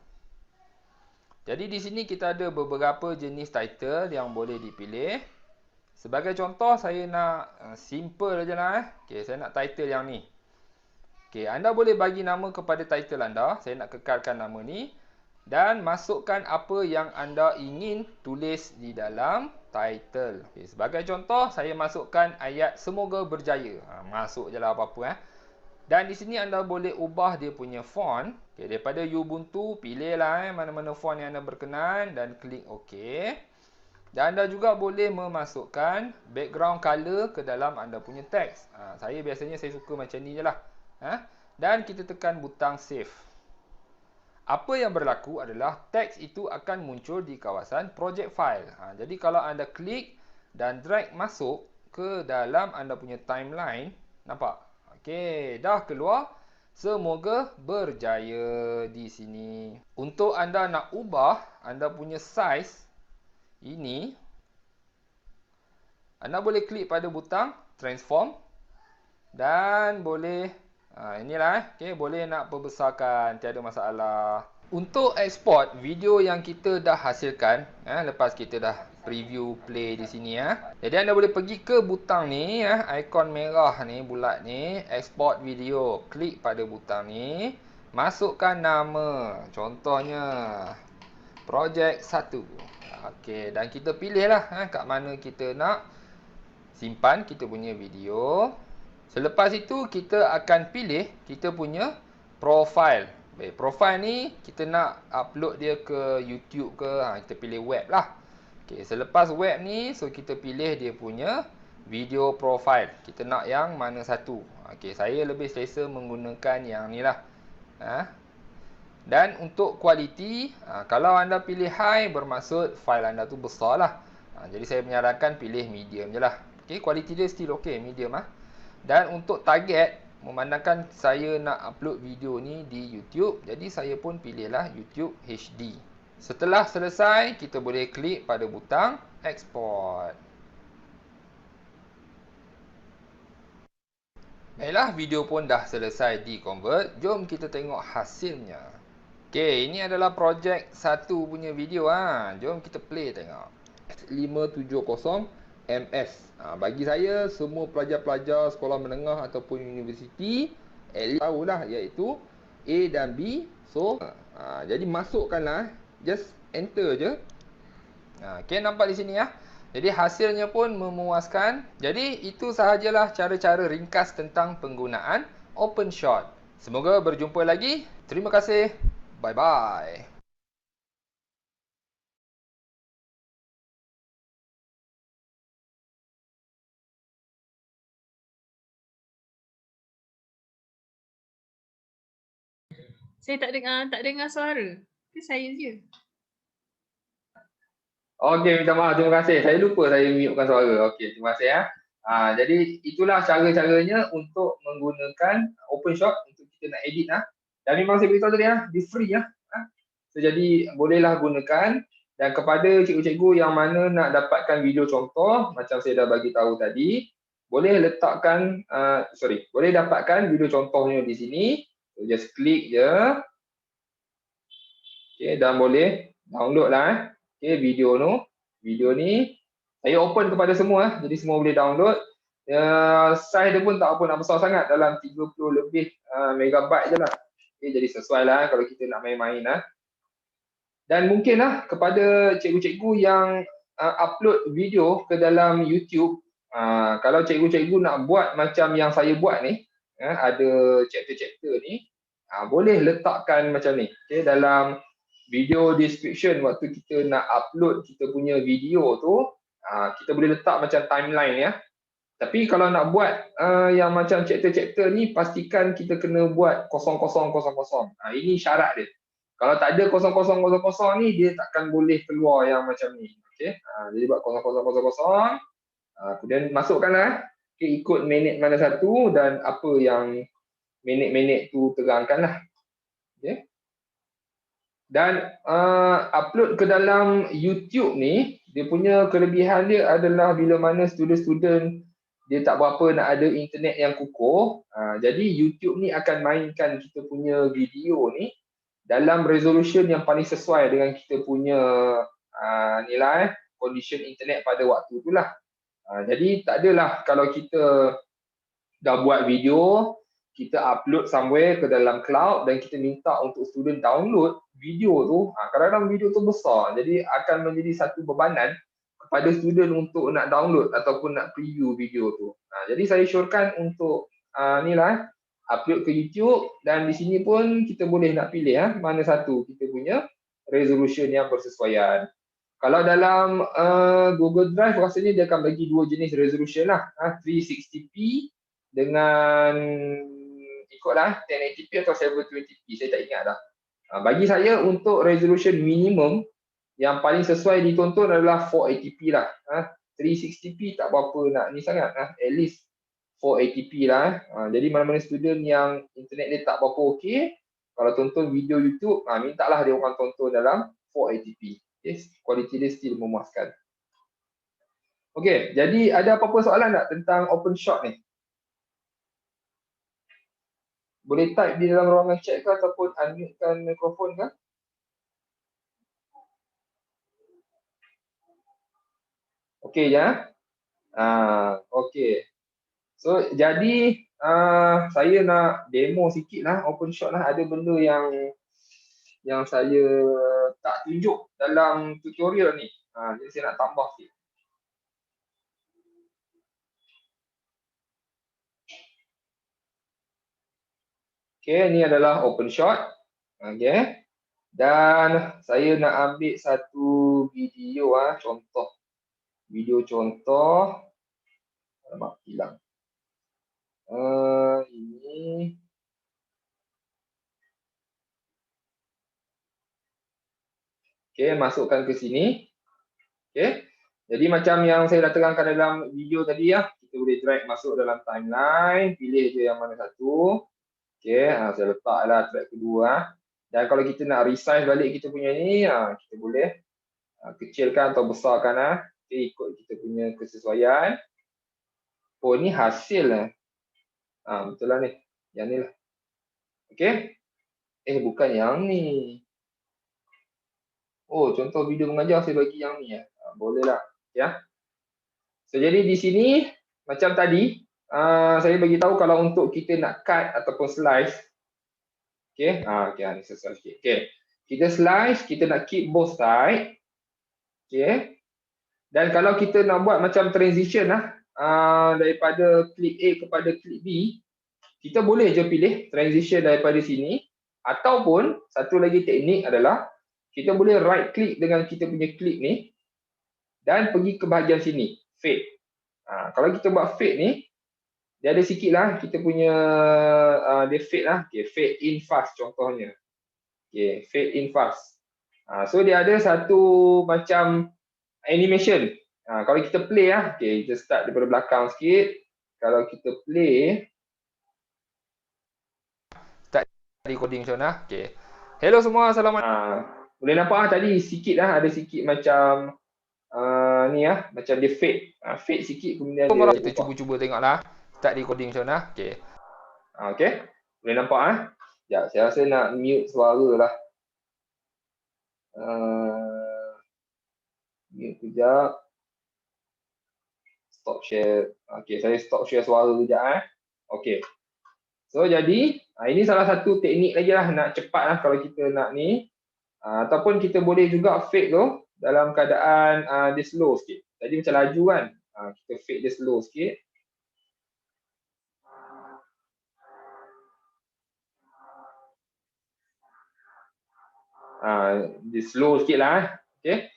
Jadi di sini kita ada beberapa jenis title yang boleh dipilih. Sebagai contoh, saya nak simple aja lah. Saya nak title yang ni. Anda boleh bagi nama kepada title anda. Saya nak kekalkan nama ni. Dan masukkan apa yang anda ingin tulis di dalam title. Sebagai contoh, saya masukkan ayat semoga berjaya. Masuk je lah apa-apa. Dan di sini anda boleh ubah dia punya font. Daripada Ubuntu, pilihlah mana-mana font yang anda berkenan dan klik OK. Dan anda juga boleh memasukkan background color ke dalam anda punya teks. Saya biasanya suka macam ni je lah. Dan kita tekan butang save. Apa yang berlaku adalah teks itu akan muncul di kawasan project file. Jadi kalau anda klik dan drag masuk ke dalam anda punya timeline, nampak? Okey, dah keluar. Semoga berjaya di sini. Untuk anda nak ubah anda punya size ini, anda boleh klik pada butang transform dan boleh inilah okey, boleh nak perbesarkan, tiada masalah. Untuk export video yang kita dah hasilkan, lepas kita dah preview play di sini Jadi anda boleh pergi ke butang ni ikon merah ni, bulat ni, export video. Klik pada butang ni, masukkan nama. Contohnya projek 1. Okey, dan kita pilihlah kat mana kita nak simpan kita punya video. Selepas itu kita akan pilih kita punya profile. Baik, profile ni kita nak upload dia ke YouTube ke, kita pilih web lah. Okey, selepas web ni, so kita pilih dia punya video profile. Kita nak yang mana satu. Okey, saya lebih selesa menggunakan yang ni lah. Dan untuk kualiti, kalau anda pilih high bermaksud file anda tu besar lah. Jadi saya menyarankan pilih medium je lah. Okay, kualiti dia still okay, medium Dan untuk target, memandangkan saya nak upload video ni di YouTube, jadi saya pun pilihlah YouTube HD. Setelah selesai, kita boleh klik pada butang export. Baiklah, video pun dah selesai di convert. Jom kita tengok hasilnya. Okey, ini adalah projek 1 punya video Jom kita play tengok. 570 MS. Bagi saya semua pelajar-pelajar sekolah menengah ataupun universiti tahulah iaitu A dan B. So, jadi masukkanlah, just enter je. Okey, nampak di sini Jadi hasilnya pun memuaskan. Jadi itu sahajalah cara-cara ringkas tentang penggunaan OpenShot. Semoga berjumpa lagi. Terima kasih. Bye-bye. Saya tak dengar suara. Ke saya je? Okey, minta maaf. Terima kasih. Saya lupa saya mutekan suara. Okey, terima kasih Jadi itulah cara-caranya untuk menggunakan OpenShot untuk kita nak edit Dan memang saya beritahu tadi di free So, jadi bolehlah gunakan. Dan kepada cikgu-cikgu yang mana nak dapatkan video contoh, macam saya dah bagi tahu tadi, boleh letakkan, boleh dapatkan video contohnya di sini. So, just klik je. Okay, dan boleh download lah. Okay, video ni. Saya open kepada semua, jadi semua boleh download. Size dia pun tak apa nak besar sangat, dalam 30 lebih megabyte je lah. Okay, jadi sesuai lah kalau kita nak main-main Dan mungkin kepada cikgu-cikgu yang upload video ke dalam YouTube, kalau cikgu-cikgu nak buat macam yang saya buat ni, ada chapter-chapter ni, boleh letakkan macam ni. Okay, dalam video description waktu kita nak upload kita punya video tu, kita boleh letak macam timeline Tapi kalau nak buat yang macam chapter-chapter ni, pastikan kita kena buat 0000. Ini syarat dia. Kalau tak ada 0000 ni, dia takkan boleh keluar yang macam ni. Okey. Jadi buat 0000. Kemudian masukkanlah. Okay, ikut minit mana satu dan apa yang minit-minit tu terangkanlah. Okey. Dan upload ke dalam YouTube ni, dia punya kelebihan dia adalah bila mana student-student dia tak berapa nak ada internet yang kukuh. Jadi YouTube ni akan mainkan kita punya video ni dalam resolution yang paling sesuai dengan kita punya nilai condition internet pada waktu itulah. Jadi tak adalah kalau kita dah buat video, kita upload somewhere ke dalam cloud dan kita minta untuk student download video tu, kadang-kadang video tu besar, jadi akan menjadi satu bebanan kepada student untuk nak download ataupun nak preview video tu. Jadi saya syorkan untuk upload ke YouTube, dan di sini pun kita boleh nak pilih mana satu kita punya resolution yang bersesuaian. Kalau dalam Google Drive rasanya dia akan bagi dua jenis resolution lah, 360p dengan ikutlah 1080p atau 720p, saya tak ingat dah. Bagi saya untuk resolution minimum yang paling sesuai ditonton adalah 480p lah. 360p tak berapa nak ni sangat, at least 480p lah. Jadi mana-mana student yang internet dia tak berapa okey, kalau tonton video YouTube, mintalah dia orang tonton dalam 480p. Yes, kualiti dia still memuaskan. Okey, jadi ada apa-apa soalan tak tentang OpenShot ni? Boleh type di dalam ruangan chat ke ataupun unmute-kan mikrofon ke? Okey ya. Okey. So jadi saya nak demo sikit lah OpenShot lah. Ada benda yang saya tak tunjuk dalam tutorial ni. Jadi saya nak tambah sikit. Okey, ni adalah OpenShot. Okey. Dan saya nak ambil satu video contoh. Video contoh. Alamak, hilang. Ini. Okey, masukkan ke sini. Okey. Jadi macam yang saya dah terangkan dalam video tadi ya, kita boleh drag masuk dalam timeline, pilih je yang mana satu. Okey, saya letaklah track kedua. Dan kalau kita nak resize balik kita punya ni, kita boleh kecilkan atau besarkan okey, ikut kita punya kesesuaian. Oh, ni hasil lah. Betul lah ni. Yang ni lah. Okey. Bukan yang ni. Oh, contoh video mengajar saya bagi yang ni ya. Boleh lah. Ya. So, jadi di sini macam tadi saya bagi tahu kalau untuk kita nak cut ataupun slice. Okey. Ni selesai sikit. Okey. Kita slice, kita nak keep both side. Okey. Dan kalau kita nak buat macam transition daripada clip A kepada clip B, kita boleh je pilih transition daripada sini, ataupun satu lagi teknik adalah kita boleh right click dengan kita punya clip ni dan pergi ke bahagian sini, fade. Kalau kita buat fade ni, dia ada sikit lah kita punya dia fade lah. Okay, fade in fast contohnya. Okay, fade in fast. So dia ada satu macam animation. Kalau kita play okay, kita start daripada belakang sikit. Kalau kita play, tak recording Shona. Okay. Hello semua, assalamualaikum. Boleh nampak tadi sikit ada sikit macam ni macam dia fade. Fade sikit kemudian dia kita cuba-cuba tengoklah. Start recording Shona. Okay. Okay. Boleh nampak Sekejap, saya rasa nak mute suara lah. Mute kejap. Stop share. Okay, saya stop share suara kejap Okay. So jadi ini salah satu teknik lagi lah nak cepat lah kalau kita nak ni. Ataupun kita boleh juga fade tu dalam keadaan dia slow sikit. Tadi macam laju kan. Kita fade dia slow sikit. Dia slow sikit lah. Okay.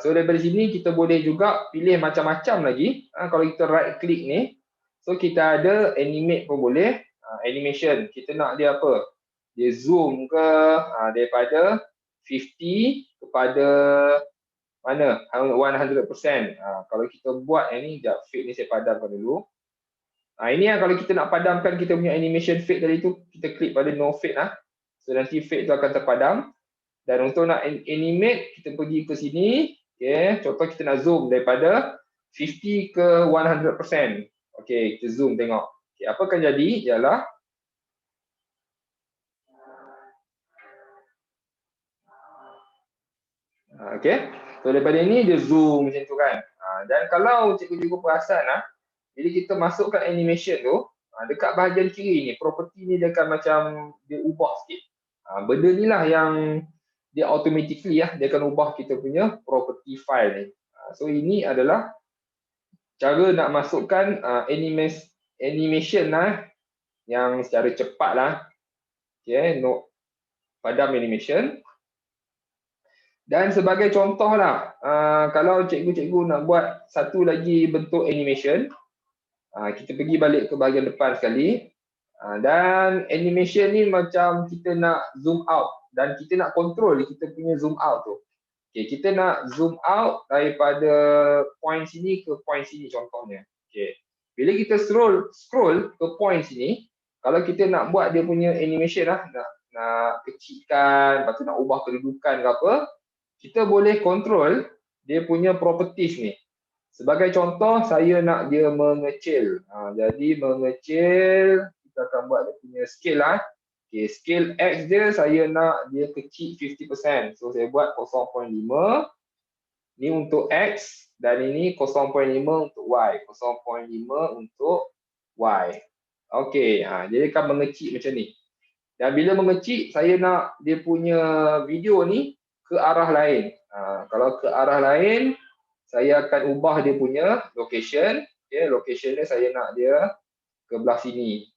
So daripada sini kita boleh juga pilih macam-macam lagi. Kalau kita right click ni. So kita ada animate pun boleh. Animation. Kita nak dia apa? Dia zoom ke daripada 50 kepada mana? 100%. Kalau kita buat ni, sekejap, fade ni saya padamkan dulu. Ini kalau kita nak padamkan kita punya animation fade tadi tu, kita klik pada no fade So nanti fade tu akan terpadam. Dan untuk nak animate, kita pergi ke sini. Okay, contoh kita nak zoom daripada 50 ke 100%. Okay, kita zoom tengok. Okay, apa akan jadi ialah okay. So daripada ini dia zoom macam tu kan. Dan kalau cikgu-cikgu perasan jadi kita masukkan animation tu dekat bahagian kiri ni, property ni dia akan macam dia ubah sikit. Benda ni lah yang dia automatically dia akan ubah kita punya property file ni. So ini adalah cara nak masukkan animation yang secara cepat lah. Okay, no padam animation. Dan sebagai contoh lah, kalau cikgu-cikgu nak buat satu lagi bentuk animation, kita pergi balik ke bahagian depan sekali. Dan animation ni macam kita nak zoom out dan kita nak control kita punya zoom out tu. Okay, kita nak zoom out daripada point sini ke point sini contohnya. Okay. Bila kita scroll ke point sini, kalau kita nak buat dia punya animation lah, nak kecilkan, lepas tu nak ubah kedudukan ke apa, kita boleh control dia punya properties ni. Sebagai contoh, saya nak dia mengecil. Jadi mengecil, kita akan buat dia punya scale lah. Okay, scale X dia saya nak dia kecil 50%. So saya buat 0.5. Ni untuk X dan ini 0.5 untuk Y. 0.5 untuk Y. Okey, jadi akan mengecil macam ni. Dan bila mengecil, saya nak dia punya video ni ke arah lain. Kalau ke arah lain, saya akan ubah dia punya location. Okay, location dia saya nak dia ke belah sini.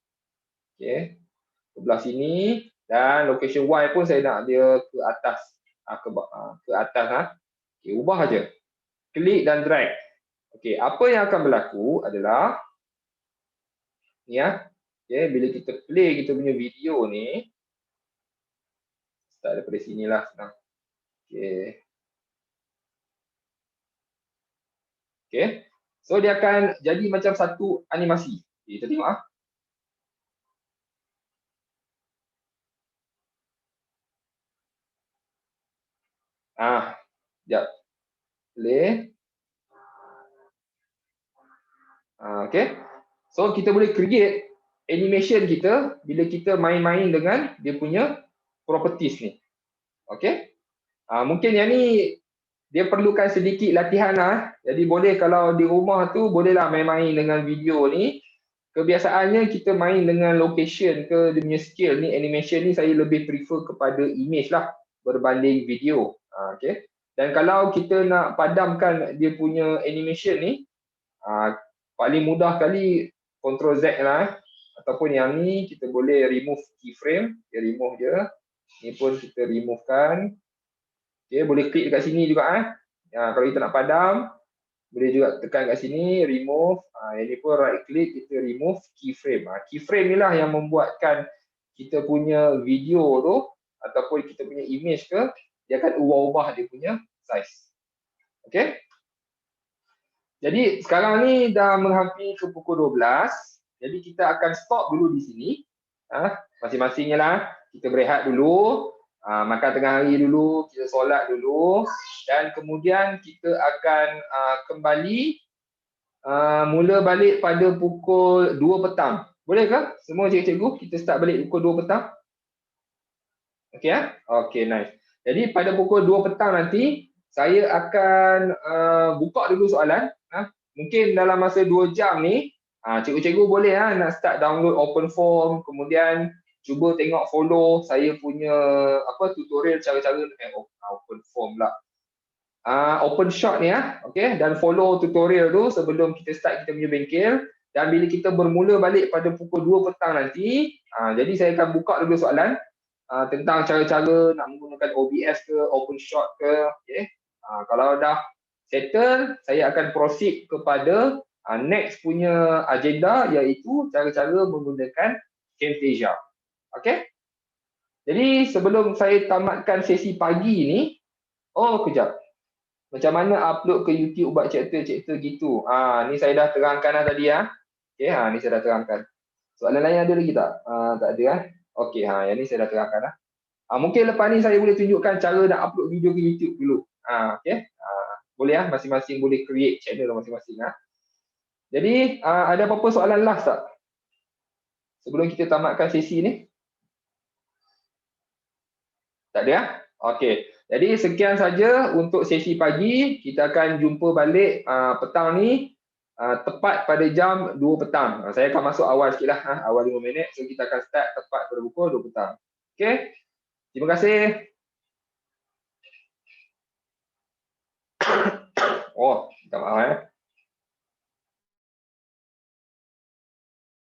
Okay, ke belah sini. Dan location Y pun saya nak dia ke atas. Ke atas. Okay, ubah aja. Klik dan drag. Okay, apa yang akan berlaku adalah ni ya. Okay, bila kita play kita punya video ni, start daripada sinilah senang. Okay. Okay. So dia akan jadi macam satu animasi. Okay, kita tengok sekejap. Play. Okay. So kita boleh create animation kita bila kita main-main dengan dia punya properties ni. Okay. Mungkin yang ni dia perlukan sedikit latihan lah. Jadi boleh kalau di rumah tu bolehlah main-main dengan video ni. Kebiasaannya kita main dengan location ke dia punya scale ni, animation ni saya lebih prefer kepada image lah berbanding video. Okay. Dan kalau kita nak padamkan dia punya animation ni, paling mudah kali Ctrl Z lah. Ataupun yang ni kita boleh remove keyframe, kita remove je. Ni pun kita remove kan. Okay, boleh klik dekat sini juga kalau kita nak padam, boleh juga tekan kat sini, remove. Ini pun right click, kita remove keyframe. Keyframe ni lah yang membuatkan kita punya video tu ataupun kita punya image ke, dia akan ubah-ubah dia punya size. Okay. Jadi sekarang ni dah menghampiri ke pukul 12. Jadi kita akan stop dulu di sini. Masing-masingnya lah. Kita berehat dulu. Makan tengah hari dulu. Kita solat dulu. Dan kemudian kita akan kembali mula balik pada pukul 2 petang. Boleh ke? Semua cikgu-cikgu kita start balik pukul 2 petang? Okey ya? Okey, nice. Jadi pada pukul 2 petang nanti saya akan buka dulu soalan. Mungkin dalam masa 2 jam ni cikgu-cikgu boleh nak start download open form, kemudian cuba tengok follow saya punya tutorial cara-cara open form lah. Open shot ni okey, dan follow tutorial tu sebelum kita start kita punya bengkel. Dan bila kita bermula balik pada pukul 2 petang nanti, jadi saya akan buka dulu soalan tentang cara-cara nak menggunakan OBS ke, open shot ke, okey. Kalau dah settle, saya akan proceed kepada next punya agenda iaitu cara-cara menggunakan Camtasia. Okey. Jadi sebelum saya tamatkan sesi pagi ni, kejap. Macam mana upload ke YouTube buat chapter-chapter gitu. Ni saya dah terangkan dah tadi Okey, ni saya dah terangkan. Soalan lain ada lagi tak? Tak ada Okey, yang ni saya dah terangkan mungkin lepas ni saya boleh tunjukkan cara nak upload video ke YouTube dulu. Okey. Boleh masing-masing boleh create channel masing-masing Jadi ada apa-apa soalan last tak? Sebelum kita tamatkan sesi ni? Tak ada Okey. Jadi sekian saja untuk sesi pagi. Kita akan jumpa balik petang ni tepat pada jam 2 petang. Saya akan masuk awal sikit lah, awal 5 minit. So kita akan start tepat pada pukul 2 petang. Okey. Terima kasih. Minta maaf